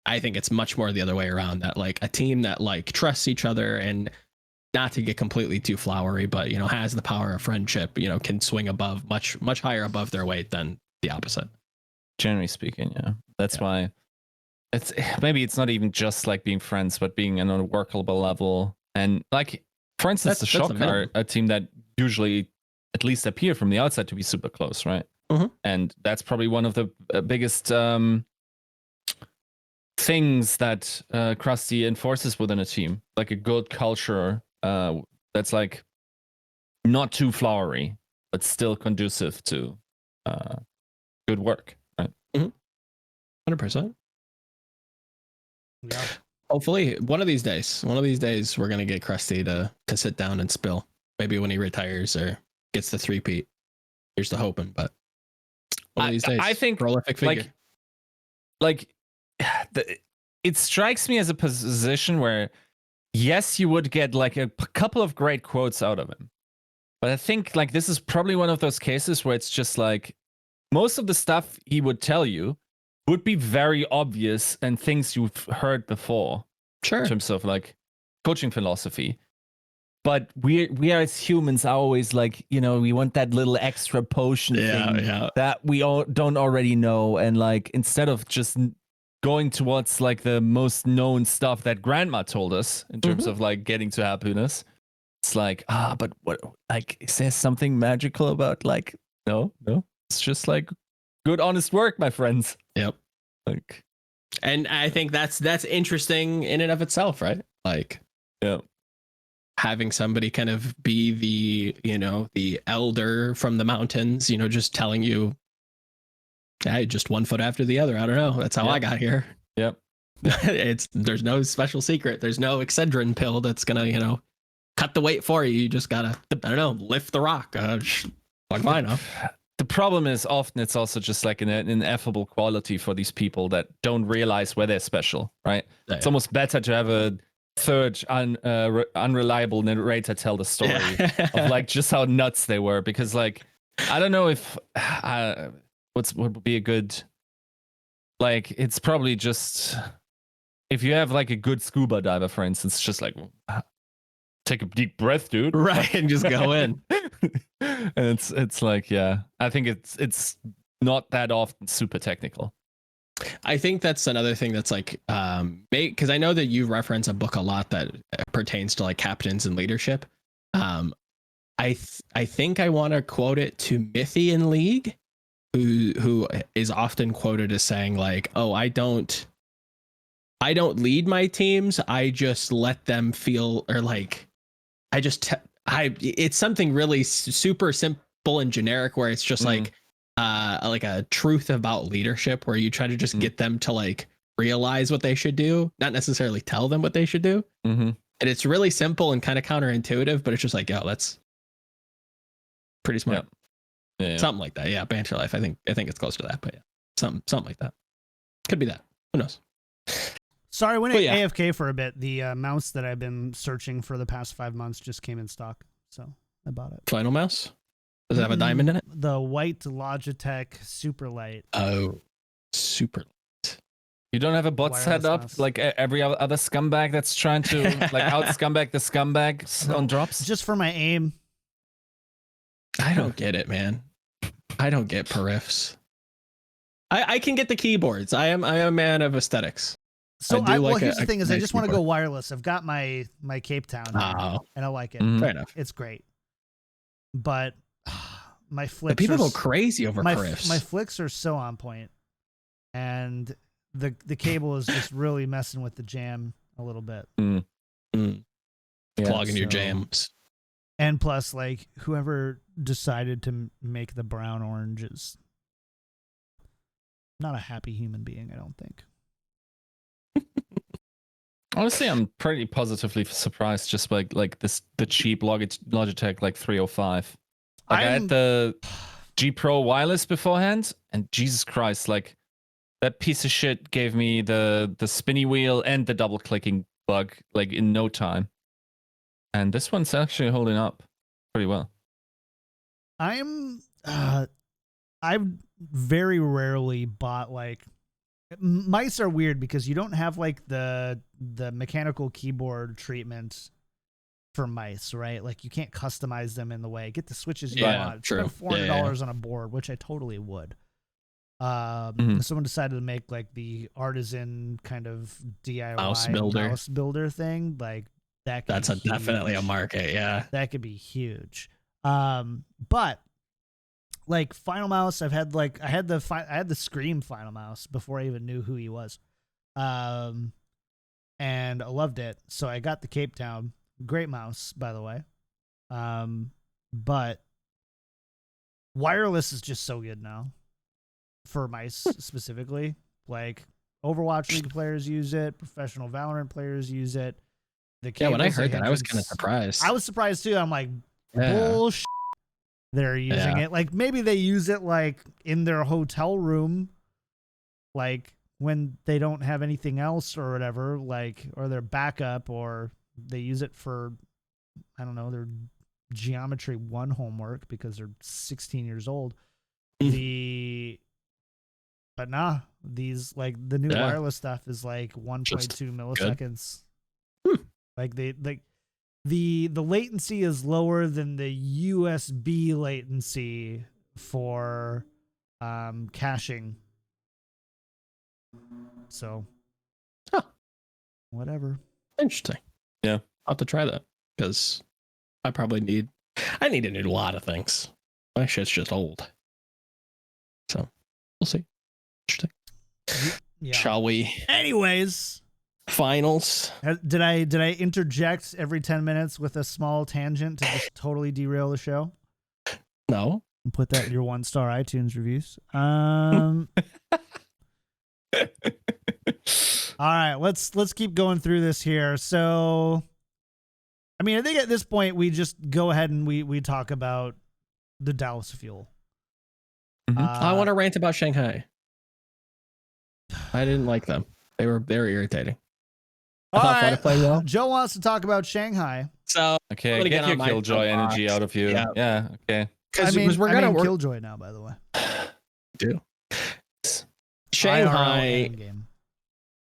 I think it's much more the other way around, that like a team that like trusts each other, and not to get completely too flowery, but you know, has the power of friendship, you know, can swing above much higher above their weight than the opposite. Generally speaking, yeah. That's why it's not even just like being friends, but being on a workable level. And like, for instance, the Shock are a team that usually at least appear from the outside to be super close, right? Mm-hmm. And that's probably one of the biggest things that Krusty enforces within a team, like a good culture that's like not too flowery, but still conducive to good work, right? 100%. Yeah. Hopefully, one of these days, we're gonna get Krusty to sit down and spill. Maybe when he retires or gets the 3-peat. Here's the hoping, but one of these days, I think prolific figure. It strikes me as a position where, yes, you would get like a couple of great quotes out of him, but I think like this is probably one of those cases where it's just like most of the stuff he would tell you would be very obvious and things you've heard before. Sure. In terms of like coaching philosophy. but we are as humans are always like, we want that little extra potion thing that we all don't already know. And like, instead of just going towards like the most known stuff that grandma told us in terms of like getting to happiness, it's like, but what, like, is there something magical about like, no, it's just like good, honest work, my friends. Yep. Like, and I think that's interesting in and of itself, right? Like, yeah, having somebody kind of be the elder from the mountains, just telling you, hey, just one foot after the other. I don't know. That's how I got here. Yep. There's no special secret. There's no Excedrin pill that's gonna, cut the weight for you. You just gotta, I don't know, lift the rock. Like mine, huh? The problem is often it's also just like an ineffable quality for these people that don't realize where they're special, right? Yeah. It's almost better to have a third unreliable narrator tell the story of like just how nuts they were, because like, I don't know if what would be a good, like, it's probably just if you have like a good scuba diver, for instance, just like take a deep breath, dude, right, and just go in. And it's like, yeah, I think it's not that often super technical. I think that's another thing that's like, because I know that you reference a book a lot that pertains to like captains and leadership. I think I want to quote it to Mithy in League, who is often quoted as saying like, oh, I don't lead my teams. I just let them feel, or like, it's something really super simple and generic where it's just like a truth about leadership where you try to just get them to like realize what they should do, not necessarily tell them what they should do. And it's really simple and kind of counterintuitive, but it's just like, yo, that's pretty smart. Yeah. Something like that. Yeah. Banter life. I think it's close to that, but yeah, something like that. Could be that. Who knows? Sorry, I went AFK for a bit. The mouse that I've been searching for the past 5 months just came in stock, so I bought it. Final mouse? Does it have a diamond in it? The white Logitech Super Light. Oh, Super Light. You don't have a bot set up mouse, like every other scumbag that's trying to like out scumbag the scumbags on drops? Just for my aim. I don't get it, man. I don't get periffs. I can get the keyboards. I am a man of aesthetics. So here's the thing: is I just want to go wireless. I've got my Cape Town, and I like it. Fair enough. It's great, but my flicks. But people go crazy over periffs. My flicks are so on point, and the cable is just really messing with the jam a little bit. Clogging your jams. And plus, like, whoever decided to make the brown orange is not a happy human being, I don't think. Honestly, I'm pretty positively surprised just by like the cheap Logitech like 305. Like I had the G Pro wireless beforehand, and Jesus Christ, like that piece of shit gave me the spinny wheel and the double clicking bug like in no time. And this one's actually holding up pretty well. I've very rarely bought like mice are weird because you don't have like the mechanical keyboard treatment for mice, right? Like you can't customize them in the way. Get the switches you want. It's $400 on a board, which I totally would. Someone decided to make like the artisan kind of DIY mouse builder thing. Like that's definitely a market. Yeah, that could be huge. But like Final Mouse, I had the Scream Final Mouse before I even knew who he was, and I loved it. So I got the Cape Town, great mouse by the way, but wireless is just so good now for mice specifically. Like Overwatch League players use it, professional Valorant players use it. When I heard that, I was kind of surprised. I was surprised too. I'm like, bullshit. They're using it. Like maybe they use it like in their hotel room, like when they don't have anything else or whatever, like, or their backup, or they use it for, I don't know, their Geometry 1 homework because they're 16 years old. But nah, these like the new wireless stuff is like 1.2 milliseconds. Like the latency is lower than the USB latency for caching. So, whatever. Interesting. Yeah. I'll have to try that because I need to do a lot of things. My shit's just old. So we'll see. Interesting. Yeah. Shall we? Anyways, finals. Did I interject every 10 minutes with a small tangent to just totally derail the show? No. And put that in your 1-star iTunes reviews. All right, let's keep going through this here. So, I mean, I think at this point we just go ahead and we talk about the Dallas Fuel. I want to rant about Shanghai. I didn't like them. They were irritating. I thought Florida played well. Joe wants to talk about Shanghai. So okay, get your Killjoy energy out of you. Yeah, okay. Because we're gonna work Killjoy now, by the way. Do Shanghai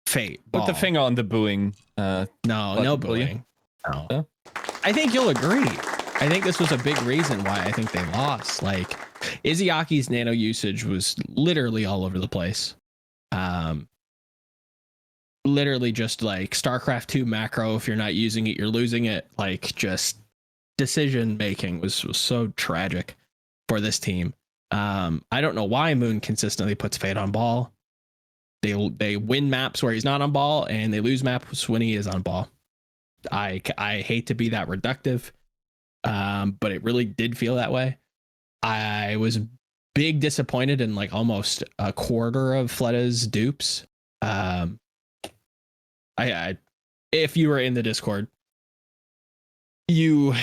fate. Put the finger on the booing. No booing. No. Yeah. I think you'll agree. I think this was a big reason why I think they lost. Like Izyaki's nano usage was literally all over the place. Literally just like StarCraft 2 macro. If you're not using it, you're losing it. Like just decision making was so tragic for this team. I don't know why Moon consistently puts Fate on ball. They win maps where he's not on ball, and they lose maps when he is on ball. I hate to be that reductive, but it really did feel that way. I was big disappointed in like almost a quarter of Fletta's dupes. If you were in the Discord, you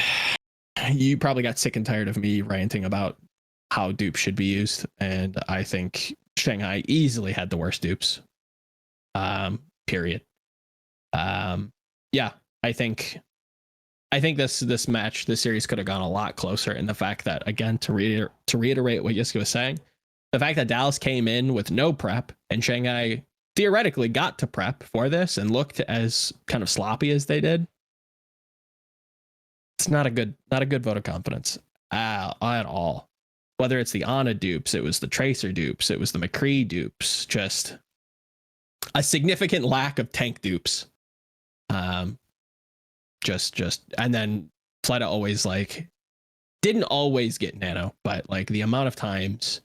probably got sick and tired of me ranting about how dupes should be used, and I think Shanghai easily had the worst dupes. Period. Yeah, I think this match, this series could have gone a lot closer. And the fact that, again, to reiterate what Yiska was saying, the fact that Dallas came in with no prep and Shanghai theoretically got to prep for this and looked as kind of sloppy as they did, it's not a good vote of confidence at all. Whether it's the Ana dupes, it was the Tracer dupes, it was the McCree dupes, just a significant lack of tank dupes. Just and then Fleta always didn't always get nano, but like the amount of times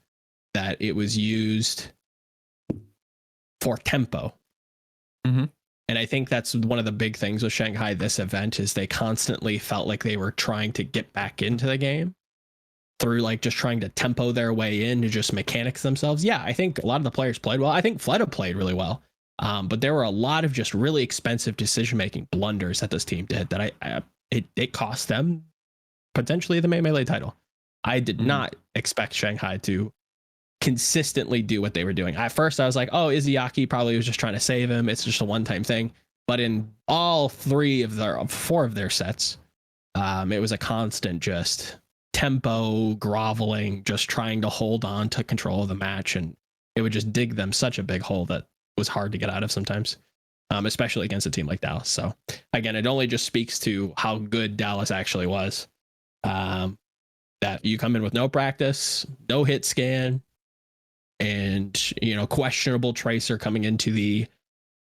that it was used for tempo. Mm-hmm. And I think that's one of the big things with Shanghai this event is they constantly felt like they were trying to get back into the game through like just trying to tempo their way in to just mechanics themselves. Yeah, I think a lot of the players played well. I think Fleta played really well. But there were a lot of just really expensive decision-making blunders that this team did that it cost them potentially the Melee title. I did not expect Shanghai to consistently do what they were doing. At first, I was like, oh, Izzyaki probably was just trying to save him. It's just a one-time thing. But in all four of their sets, it was a constant just tempo, groveling, just trying to hold on to control of the match. And it would just dig them such a big hole that was hard to get out of sometimes, especially against a team like Dallas. So again, it only just speaks to how good Dallas actually was. That you come in with no practice, no hit scan, and questionable Tracer coming into the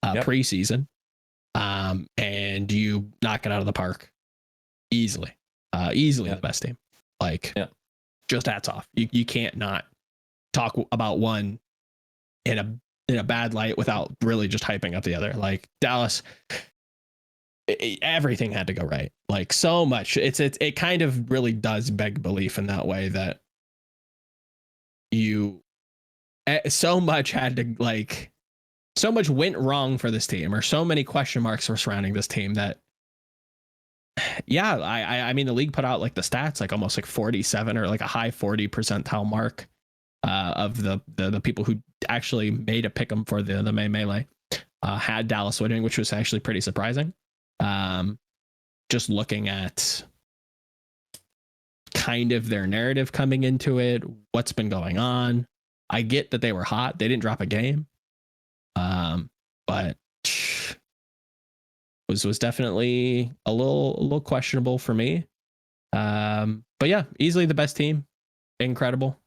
preseason, and you knock it out of the park easily the best team. Just hats off. You can't not talk about one in a bad light without really just hyping up the other. Like Dallas, everything had to go right. Like so much. It kind of really does beg belief in that way that so much had to so much went wrong for this team, or so many question marks were surrounding this team that I mean the league put out like the stats like almost like 47 or like a high 40 percentile mark of the people who actually made a pick'em for the Melee had Dallas winning, which was actually pretty surprising. Just looking at kind of their narrative coming into it, what's been going on. I get that they were hot. They didn't drop a game. But was definitely a little questionable for me. But yeah, easily the best team. Incredible.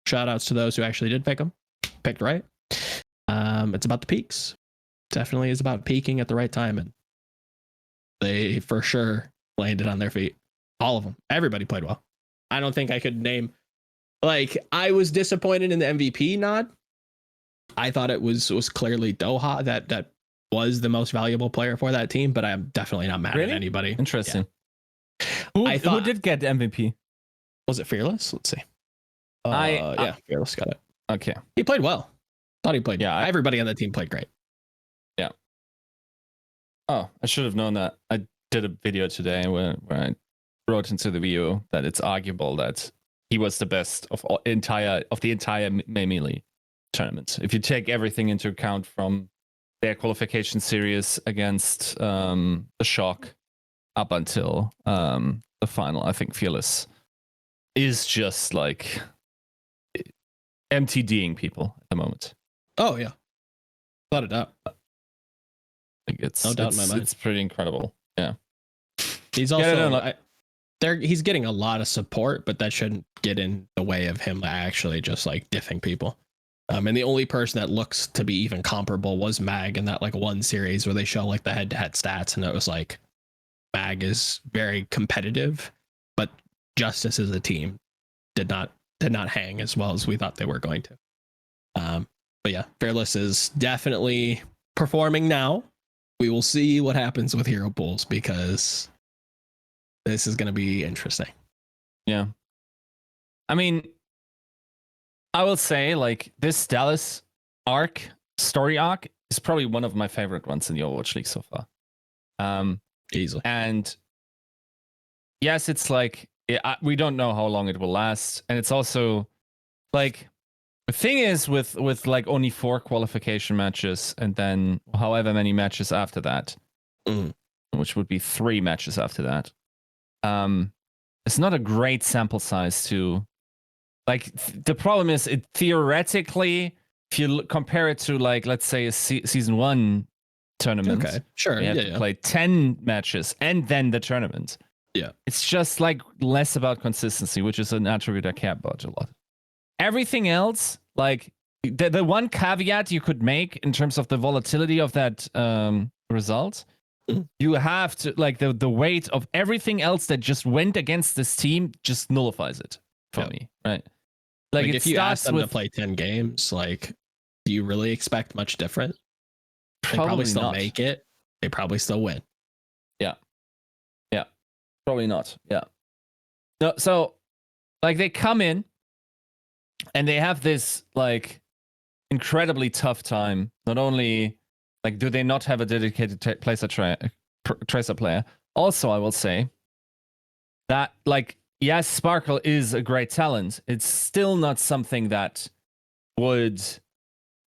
Shout outs to those who actually did pick them. Picked right. It's about the peaks. Definitely is about peaking at the right time, and they for sure landed on their feet. All of them. Everybody played well. I don't think I could name, like, I was disappointed in the MVP nod. I thought it was clearly Doha that was the most valuable player for that team, but I'm definitely not mad at anybody. Interesting. Yeah. Who did get the MVP? Was it Fearless? Let's see. Yeah, Fearless got it. Okay. He played well. Thought he played. Yeah, everybody on that team played great. Yeah. Oh, I should have known that. I did a video today where I wrote into the video that it's arguable that he was the best of the entire Melee tournament. If you take everything into account from their qualification series against the Shock up until the final, I think Fearless is just like MTDing people at the moment. Oh yeah, without a doubt. It's no doubt in my mind. It's pretty incredible. Yeah, he's also he's getting a lot of support, but that shouldn't get in the way of him actually just like diffing people. And the only person that looks to be even comparable was Mag in that like one series where they show like the head-to-head stats, and it was like Mag is very competitive, but Justice as a team did not hang as well as we thought they were going to. But yeah, Fearless is definitely performing now. We will see what happens with hero pools because this is going to be interesting. Yeah. I mean, I will say like this Dallas story arc is probably one of my favorite ones in the Overwatch League so far. Easily. And yes, it's like, we don't know how long it will last. And it's also like, the thing is with like only 4 qualification matches and then however many matches after that, which would be 3 matches after that. It's not a great sample size to like, the problem is it theoretically, if you compare it to like, let's say a season 1 tournament, okay, sure, you have to play 10 matches and then the tournament. Yeah, it's just like less about consistency, which is an attribute I care about a lot. Everything else, like the one caveat you could make in terms of the volatility of that result, you have to like the weight of everything else that just went against this team just nullifies it for me, right? Like if you ask them to play 10 games, like, do you really expect much different? They probably still not. make it. They probably still win. Yeah, probably not. Yeah. No, so like they come in and they have this like incredibly tough time. Not only like do they not have a dedicated tracer player. Also, I will say that like yes, Sparkle is a great talent. It's still not something that would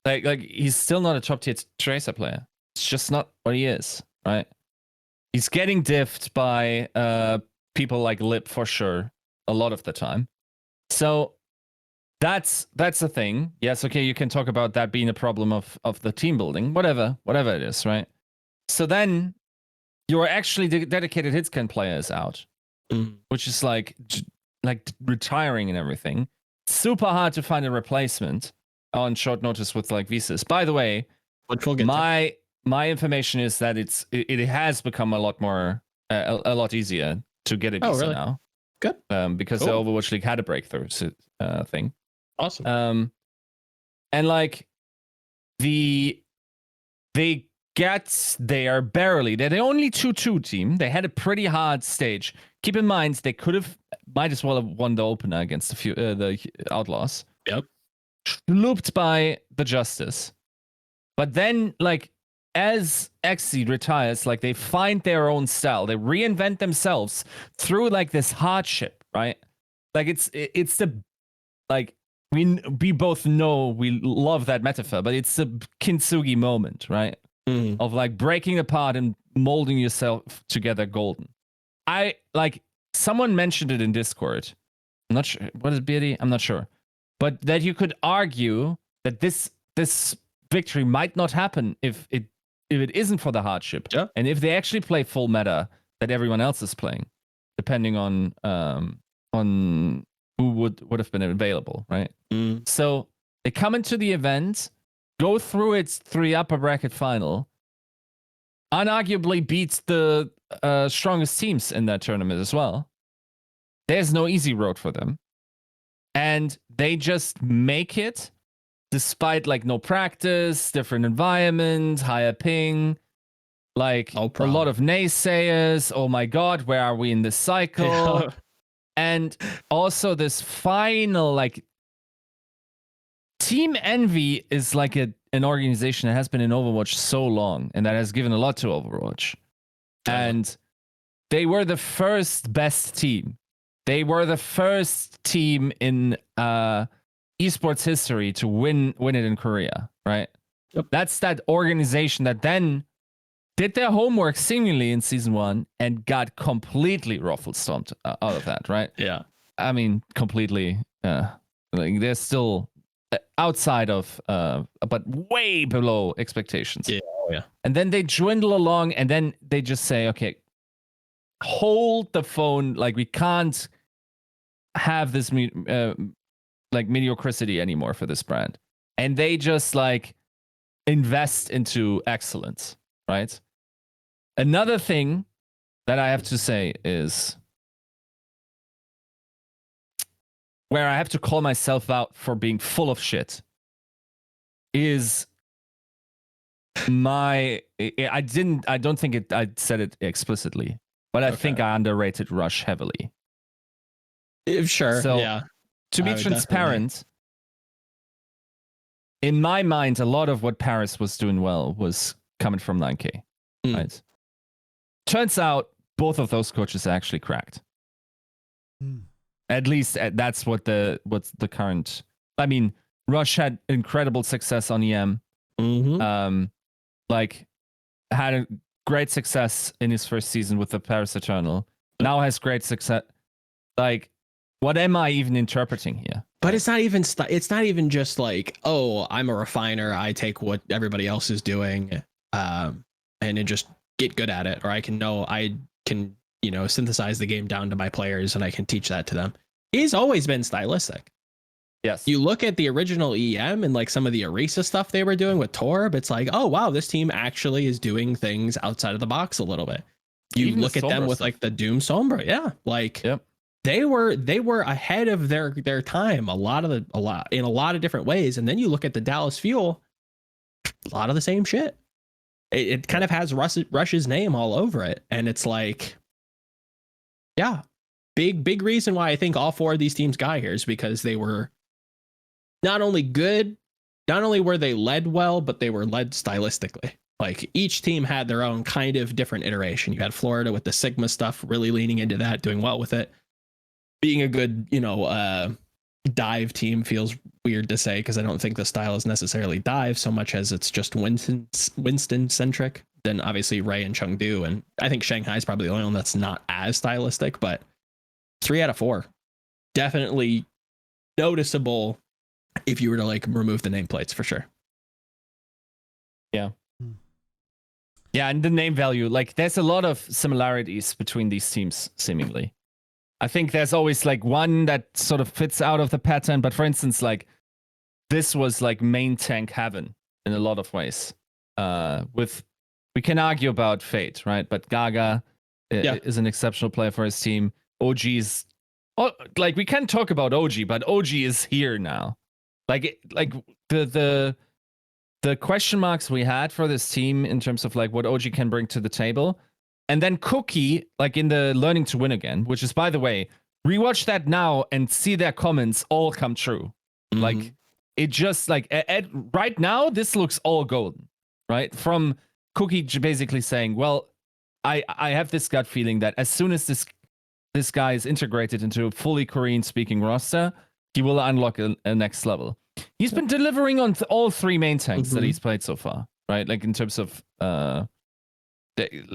like he's still not a top tier tracer player. It's just not what he is, right? He's getting diffed by people like Lip for sure a lot of the time. So that's the thing. Yes, okay, you can talk about that being a problem of the team building, whatever it is, right? So then your actually dedicated hitscan players out, which is like retiring and everything. Super hard to find a replacement on short notice with like visas. By the way, which we'll get my information is that it has become a lot more a lot easier to get a visa now. Good. Because the Overwatch League had a breakthrough thing. Awesome. And like they get there barely. They're the only 2-2 team. They had a pretty hard stage. Keep in mind they might as well have won the opener against the Outlaws. Yep. Looped by the Justice. But then like as Jecse retires, like they find their own style. They reinvent themselves through like this hardship, right? Like it's the like we both know we love that metaphor, but it's a kintsugi moment, right? Of like breaking apart and molding yourself together golden. I like someone mentioned it in Discord. I'm not sure. What is Beardy? I'm not sure. But that you could argue that this victory might not happen if it isn't for the hardship, Yeah. and if they actually play full meta that everyone else is playing, depending on who would have been available, right? So they come into the event, go through its 3 upper bracket final, unarguably beats the strongest teams in that tournament as well. There's no easy road for them. And they just make it despite like no practice, different environment, higher ping, like a lot of naysayers. Oh my God, where are we in this cycle? Yeah. And also this final, like, Team Envy is like an organization that has been in Overwatch so long and that has given a lot to Overwatch. And they were the first best team. They were the first team in esports history to win it in Korea, right? Yep. That's that organization that then did their homework seemingly in season 1 and got completely stomped out of that, right? Yeah. I mean, completely. Like they're still outside of, but way below expectations. Yeah. Oh, yeah. And then they dwindle along, and then they just say, okay, hold the phone. Like, we can't have this like mediocrity anymore for this brand. And they just like invest into excellence, right? Another thing that I have to say is where I have to call myself out for being full of shit is I don't think I said it explicitly, but I think I underrated Rush heavily. Sure. So, yeah. To be transparent, in my mind, a lot of what Paris was doing well was coming from 9K, right? Turns out both of those coaches actually cracked. At least that's what's the current. I mean, Rush had incredible success on EM. Like had a great success in his first season with the Paris Eternal. Now has great success. Like, what am I even interpreting here? But it's not even it's not even just like, oh, I'm a refiner, I take what everybody else is doing, and then just get good at it, or I can synthesize the game down to my players and I can teach that to them. He's always been stylistic. Yes. You look at the original EM and like some of the Orisa stuff they were doing with Torb, it's like, oh wow, this team actually is doing things outside of the box a little bit. You even look at them with like the Doom Sombra, yeah, like they were ahead of their time in a lot of different ways. And then you look at the Dallas Fuel, a lot of the same shit. It kind of has Rush's name all over it, and it's like, yeah, big reason why I think all 4 of these teams got here is because they were not only good, not only were they led well, but they were led stylistically. Like each team had their own kind of different iteration. You had Florida with the Sigma stuff, really leaning into that, doing well with it. Being a good, dive team feels weird to say because I don't think the style is necessarily dive so much as it's just Winston centric. Then obviously Ray and Chengdu, and I think Shanghai is probably the only one that's not as stylistic, but 3 out of 4 definitely noticeable if you were to like remove the nameplates for sure. Yeah, and the name value, like there's a lot of similarities between these teams seemingly. I think there's always like one that sort of fits out of the pattern, but for instance, like this was like main tank heaven in a lot of ways. We can argue about Fate, right? But Gaga is an exceptional player for his team. OG's like we can talk about OG, but OG is here now. Like the question marks we had for this team in terms of like what OG can bring to the table. And then Cookie, like in the Learning to Win Again, which is, by the way, rewatch that now and see their comments all come true. Like it just like right now, this looks all golden, right? From Cookie basically saying, well, I have this gut feeling that as soon as this guy is integrated into a fully Korean speaking roster, he will unlock a next level. He's been delivering on all 3 main tanks that he's played so far, right? Like in terms of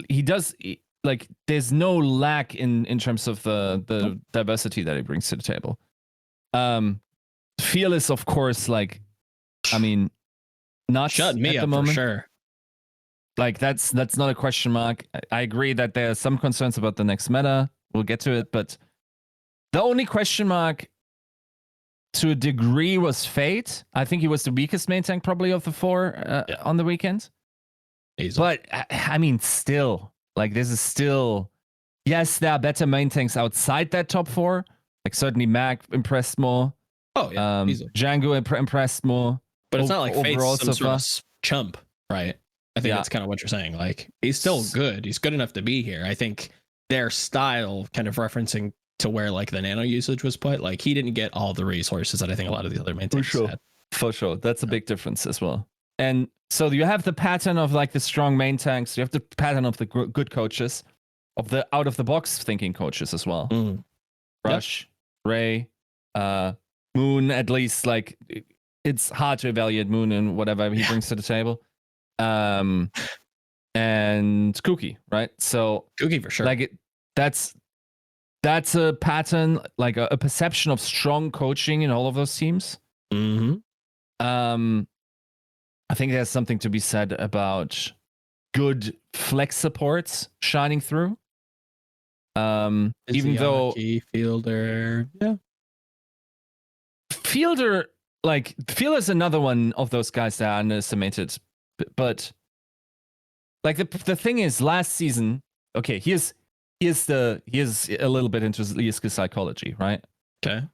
he does like there's no lack in terms of the diversity that he brings to the table. Fearless, of course, like I mean, not shut me at up the moment. for sure. like that's not a question mark. I agree that there are some concerns about the next meta. We'll get to it, but the only question mark to a degree was Fate. I think he was the weakest main tank probably of the four on the weekend. But I mean, still, like this is still, yes, there are better main tanks outside that top four. Like certainly Mag impressed more. Oh yeah, Django impressed more. But it's not like Fate's overall some so sort far. of chump, right? I think that's kind of what you're saying. Like he's still good. He's good enough to be here. I think their style, kind of referencing to where like the nano usage was put, like he didn't get all the resources that I think a lot of the other main tanks had. For sure, that's a big difference as well. And so you have the pattern of like the strong main tanks. You have the pattern of the good coaches, of the out of the box thinking coaches as well. Rush, Ray, Moon. At least like it's hard to evaluate Moon and whatever he brings to the table. And Cookie, right? So Cookie for sure. Like that's a pattern, like a perception of strong coaching in all of those teams. I think there's something to be said about good flex supports shining through. Even though Fielder, Fielder's another one of those guys that are underestimated. But like the thing is, last season, okay, here's a little bit into Yiska psychology, right? Okay.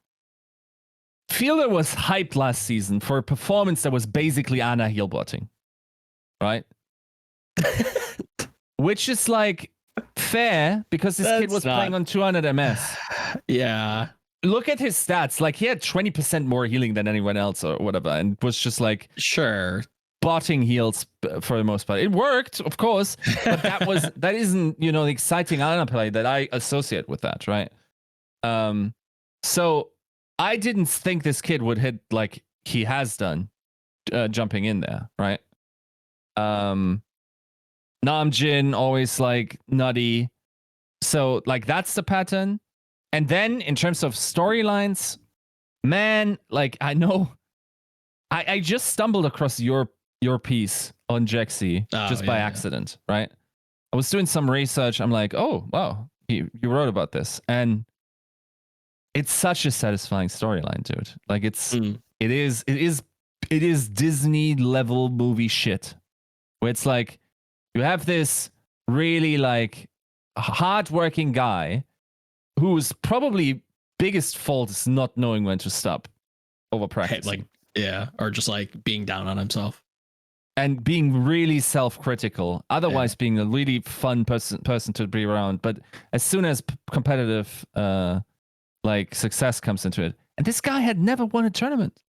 Fielder was hyped last season for a performance that was basically Ana healbotting, right? Which is like fair because this kid was playing on 200 MS. Yeah. Look at his stats. Like he had 20% more healing than anyone else or whatever, and was just like botting heals for the most part. It worked, of course, but that isn't the exciting Ana play that I associate with that, right? So I didn't think this kid would hit like he has done, jumping in there, right? Namjin always like nutty, so like that's the pattern. And then in terms of storylines, man, like I know, I just stumbled across your piece on Jecse by accident, right? I was doing some research. I'm like, oh wow, you wrote about this, and it's such a satisfying storyline, dude. Like it is Disney level movie shit, where it's like you have this really like hardworking guy whose probably biggest fault is not knowing when to stop over practicing. Or just like being down on himself and being really self-critical. Otherwise, being a really fun person to be around. But as soon as competitive like success comes into it, and this guy had never won a tournament.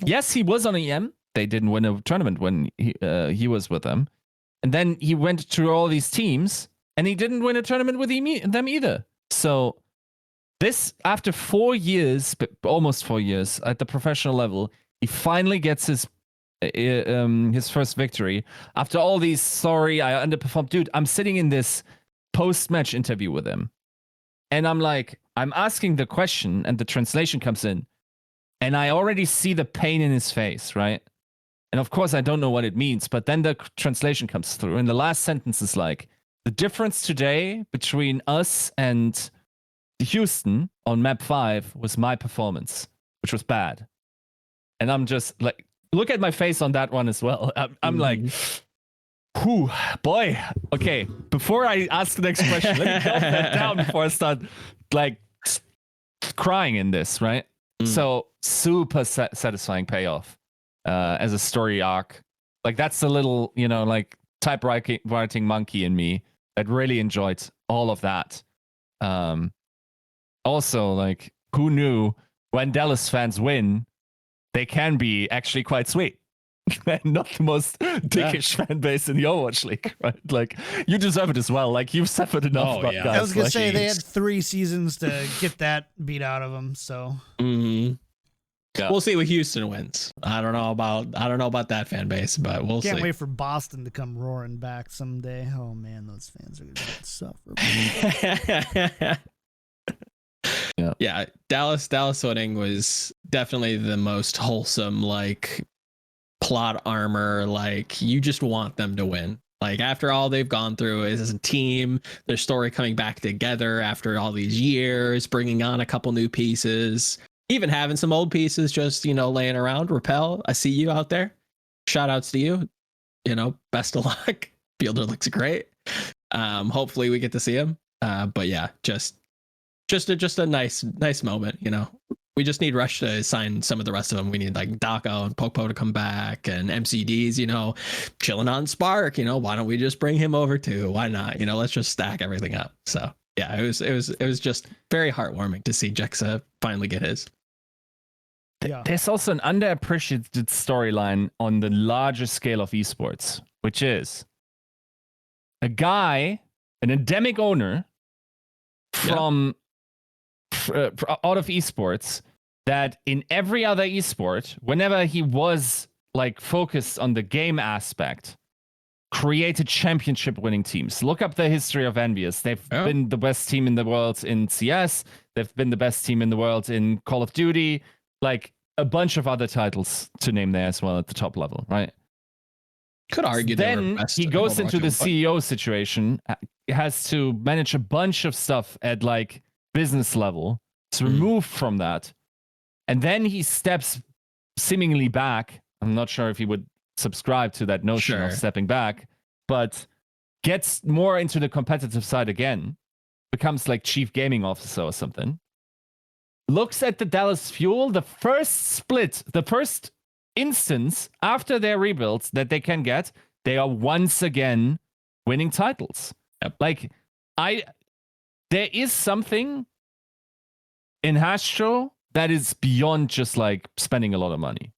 Yes, he was on EM. They didn't win a tournament when he was with them, and then he went through all these teams, and he didn't win a tournament with them either. So this, after 4 years, almost 4 years at the professional level, he finally gets his first victory after all these. Sorry, I underperformed, dude. I'm sitting in this post-match interview with him, and I'm like, I'm asking the question, and the translation comes in, and I already see the pain in his face, right? And of course, I don't know what it means, but then the translation comes through, and the last sentence is like, the difference today between us and Houston on map 5 was my performance, which was bad. And I'm just like, look at my face on that one as well. I'm like, whew, boy. Okay, before I ask the next question, let me calm that down before I start like crying in this, right? So super satisfying payoff as a story arc. Like that's the little, like typewriting monkey in me that really enjoyed all of that. Also, like, who knew when Dallas fans win, they can be actually quite sweet. Not the most dickish fan base in the Overwatch League, right? Like, you deserve it as well. Like, you've suffered enough. Guys. I was gonna say they had 3 seasons to get that beat out of them. So we'll see what Houston wins. I don't know about that fan base, but we'll see. Can't wait for Boston to come roaring back someday. Oh man, those fans are gonna suffer. Yeah, Dallas winning was definitely the most wholesome, like plot armor. Like you just want them to win. Like after all they've gone through as a team, their story coming back together after all these years, bringing on a couple new pieces, even having some old pieces just, laying around. Repel, I see you out there. Shout outs to you. Best of luck. Fielder looks great. Hopefully we get to see him. But yeah, just a nice moment. We just need Rush to sign some of the rest of them. We need like Dako and Popo to come back, and MCD's, chilling on Spark. Why don't we just bring him over too? Why not? Let's just stack everything up. So yeah, it was just very heartwarming to see Jecse finally get his. Yeah. There's also an underappreciated storyline on the larger scale of esports, which is a guy, an endemic owner from out of esports, that in every other esport, whenever he was like focused on the game aspect, created championship winning teams. Look up the history of Envious. They've been the best team in the world in CS. They've been the best team in the world in Call of Duty, like a bunch of other titles to name there as well at the top level, right? Could argue then he goes into the CEO situation, has to manage a bunch of stuff at like business level. It's removed from that. And then he steps seemingly back. I'm not sure if he would subscribe to that notion of stepping back, but gets more into the competitive side again, becomes like chief gaming officer or something. Looks at the Dallas Fuel, the first instance after their rebuilds that they can get, they are once again winning titles. Yep. Like, there is something in Hastro that is beyond just like spending a lot of money,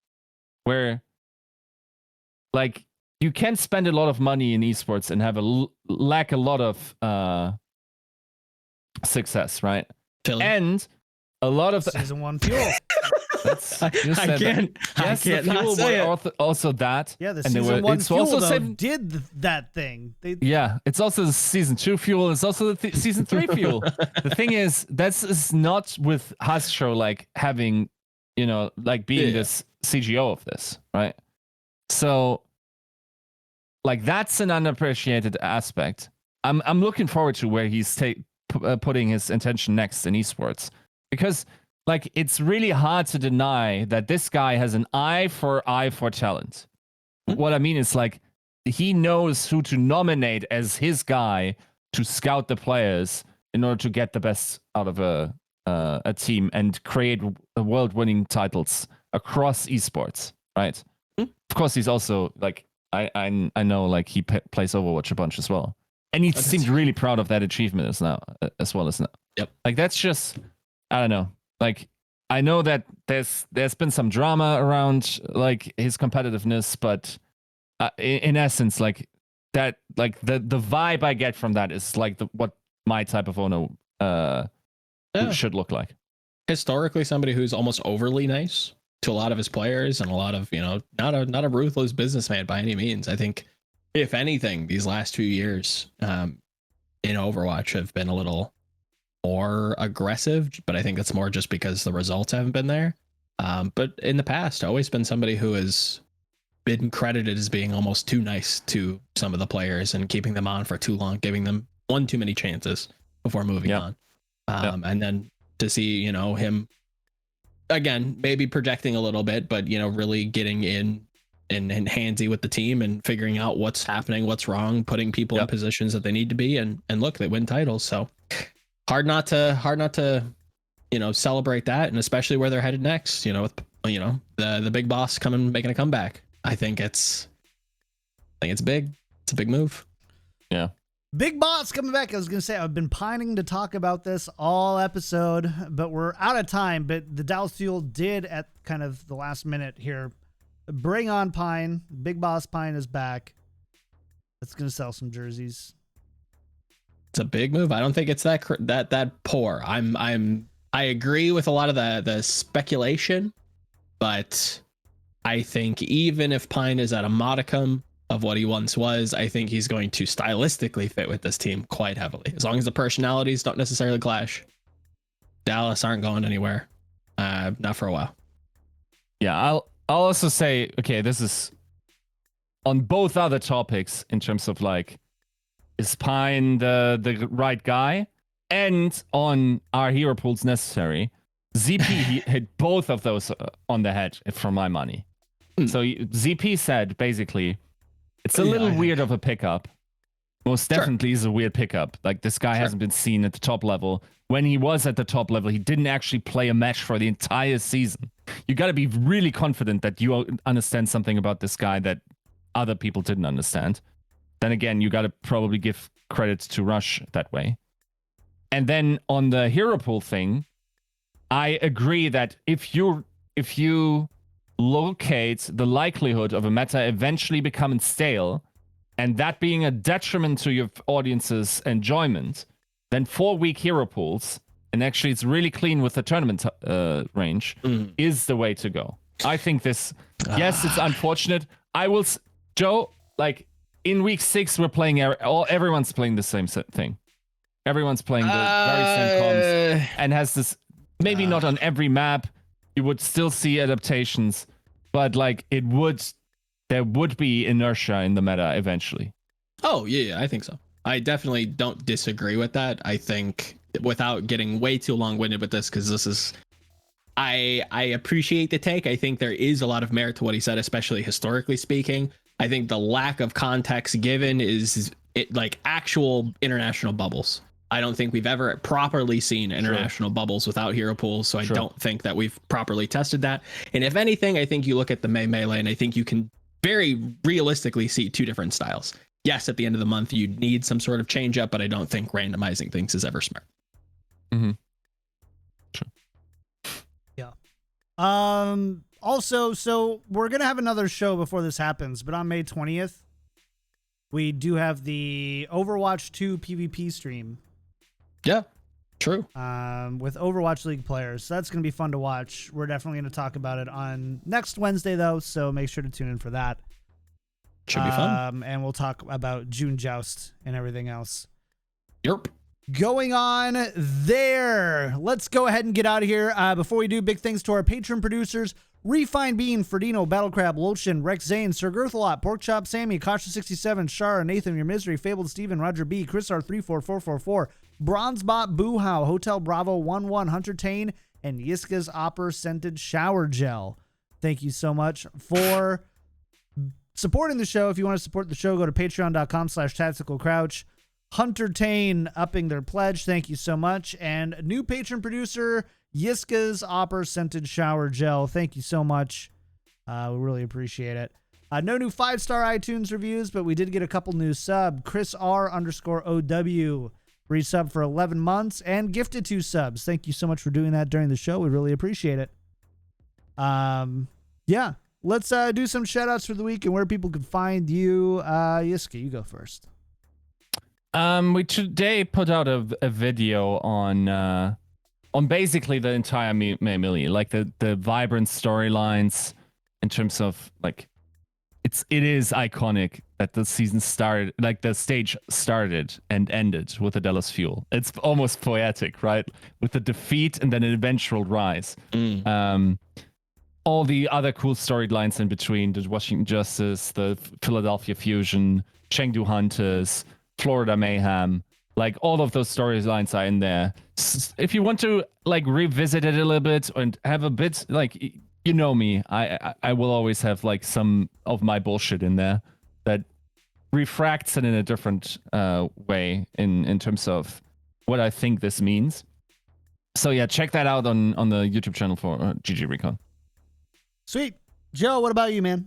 where like you can spend a lot of money in esports and have lack a lot of success, right? Philly. And a lot of Season 1 Fuel. I can't not say it. Also that. Yeah, the Season 1 Fuel did that thing. It's also the Season 2 Fuel. It's also the Season 3 Fuel. The thing is is not with Hastro like having, like being this CGO of this, right? So, like that's an unappreciated aspect. I'm looking forward to where he's putting his intention next in esports, because like it's really hard to deny that this guy has an eye for talent. What I mean is like he knows who to nominate as his guy to scout the players in order to get the best out of a team and create world-winning titles across esports, right? Of course, he's also like I know like he plays Overwatch a bunch as well, and he seemed really proud of that achievement as well as now. Yep. Like that's just, I don't know. Like I know that there's been some drama around like his competitiveness, but in essence, like that, like the vibe I get from that is like what my type of owner should look like. Historically, somebody who's almost overly nice to a lot of his players, and a lot of not a ruthless businessman by any means. I think if anything, these last 2 years in Overwatch have been a little more aggressive, but I think that's more just because the results haven't been there. But in the past, always been somebody who has been credited as being almost too nice to some of the players and keeping them on for too long, giving them one too many chances before moving on. And then to see, him again, maybe projecting a little bit, but really getting in and handsy with the team and figuring out what's happening, what's wrong, putting people in positions that they need to be, and look, they win titles. So hard not to celebrate that, and especially where they're headed next, with the big boss making a comeback. I think it's big. It's a big move. Yeah. Big boss coming back. I was going to say, I've been pining to talk about this all episode, but we're out of time. But the Dallas Fuel did at kind of the last minute here bring on Pine. Big boss Pine is back. It's going to sell some jerseys. It's a big move. I don't think it's that poor. I agree with a lot of the speculation, but I think even if Pine is at a modicum of what he once was, I think he's going to stylistically fit with this team quite heavily. As long as the personalities don't necessarily clash, Dallas aren't going anywhere. Not for a while. Yeah, I'll also say, okay, this is on both other topics in terms of like, is Pine the right guy? And on our hero pools necessary, ZP hit both of those on the head for my money. So ZP said basically, it's a little weird of a pickup. Most definitely is a weird pickup. Like this guy hasn't been seen at the top level. When he was at the top level, he didn't actually play a match for the entire season. You got to be really confident that you understand something about this guy that other people didn't understand. Then again, you got to probably give credit to Rush that way. And then on the hero pool thing, I agree that if you locate the likelihood of a meta eventually becoming stale, and that being a detriment to your audience's enjoyment, then 4-week hero pools, and actually it's really clean with the tournament range, is the way to go. I think this, yes, it's unfortunate. Joe, like in week 6, we're playing, everyone's playing the same thing. Everyone's playing the very same comms, and has this, maybe not on every map, you would still see adaptations, but like there would be inertia in the meta eventually. Oh, yeah, I think so. I definitely don't disagree with that. I think, without getting way too long-winded with this, because this is... I appreciate the take. I think there is a lot of merit to what he said, especially historically speaking. I think the lack of context given is like actual international bubbles. I don't think we've ever properly seen international bubbles without hero pools, so I don't think that we've properly tested that. And if anything, I think you look at the Melee, and I think you can very realistically see two different styles. Yes, at the end of the month, you need some sort of change up, but I don't think randomizing things is ever smart. Mm-hmm. Yeah. Also, so we're going to have another show before this happens, but on May 20th, we do have the Overwatch 2 PvP stream. Yeah, true. With Overwatch League players. So that's going to be fun to watch. We're definitely going to talk about it on next Wednesday, though, so make sure to tune in for that. Should be fun. And we'll talk about June Joust and everything else. Yep. Going on there. Let's go ahead and get out of here. Before we do, big thanks to our patron producers: Refined Bean, Ferdino, Battlecrab, Lolchin, Rex Zane, Sir Girthalot, Porkchop Sammy, Kasha67, Shara, Nathan, Your Misery, Fabled Steven, Roger B, Chris R34444, Bronzebot, Boohow, Hotel Bravo 11, Hunter Tane, and Yiska's Opera Scented Shower Gel. Thank you so much for supporting the show. If you want to support the show, go to patreon.com/tacticalcrouch. Hunter Tane upping their pledge. Thank you so much. And new patron producer, Yiska's Opera Scented Shower Gel. Thank you so much. We really appreciate it. No new 5-star iTunes reviews, but we did get a couple new sub. Chris R_OW resub for 11 months and gifted 2 subs. Thank you so much for doing that during the show. We really appreciate it. Yeah, let's do some shout outs for the week and where people can find you. Yiska, you go first. We today put out a video on basically the entire Melee, like the vibrant storylines in terms of like it is iconic that the season started, like the stage started and ended with the Dallas Fuel. It's almost poetic, right? With the defeat and then an eventual rise. All the other cool storylines in between: the Washington Justice, the Philadelphia Fusion, Chengdu Hunters, Florida Mayhem, like all of those storylines are in there. If you want to like revisit it a little bit and have a bit, like, you know me, I will always have like some of my bullshit in there that refracts it in a different way in terms of what I think this means. So yeah, check that out on the YouTube channel for GG Recon. Sweet. Joe, what about you, man?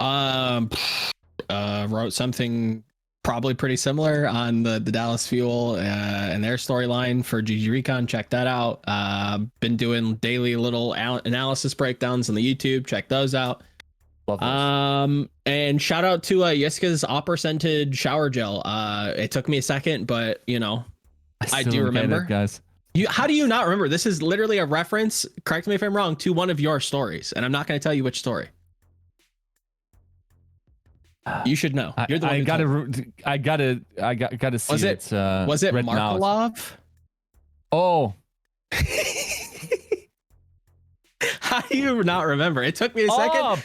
Wrote something probably pretty similar on the Dallas Fuel and their storyline for GG Recon. Check that out. Been doing daily little analysis breakdowns on the YouTube. Check those out. And shout out to Yiska's Opera Scented Shower Gel. It took me a second, but you know, I do remember, guys. How do you not remember? This is literally a reference, correct me if I'm wrong, to one of your stories, and I'm not going to tell you which story. You should know. You're the one I gotta see was it. Was it Markelov? Oh. How do you not remember? It took me a second.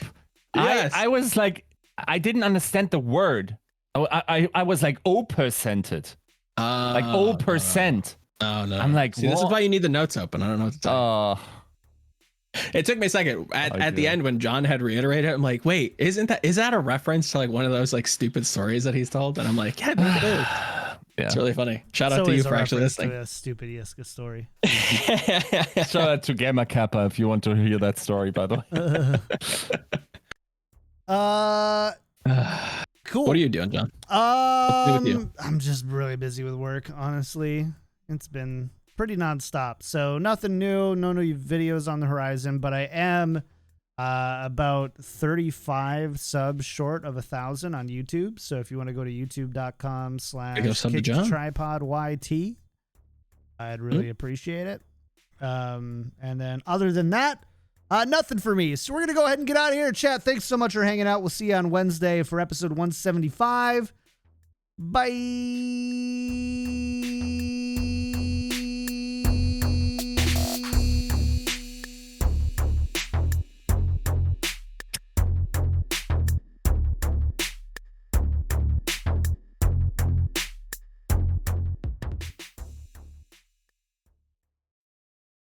Yes. I was like, I didn't understand the word. I was like 0%ed. Like 0%. Oh no. I'm like, see, this is why you need the notes open. I don't know what to tell you. It took me a second at the end when John had reiterated it. I'm like, wait, is that a reference to like one of those like stupid stories that he's told? And I'm like, yeah, it is. Yeah. It's really funny. Shout out to you for actually listening. To a stupid Yiska story. Shout out to Gamma Kappa if you want to hear that story, by the way. Cool. What are you doing, John? With you? I'm just really busy with work, honestly. It's been pretty nonstop. So nothing new, no new videos on the horizon, but I am about 35 subs short of 1,000 on YouTube. So if you want to go to youtube.com/Kickedtripod I'd really appreciate it. And then other than that, nothing for me. So we're going to go ahead and get out of here. Chat, thanks so much for hanging out. We'll see you on Wednesday for episode 175. Bye.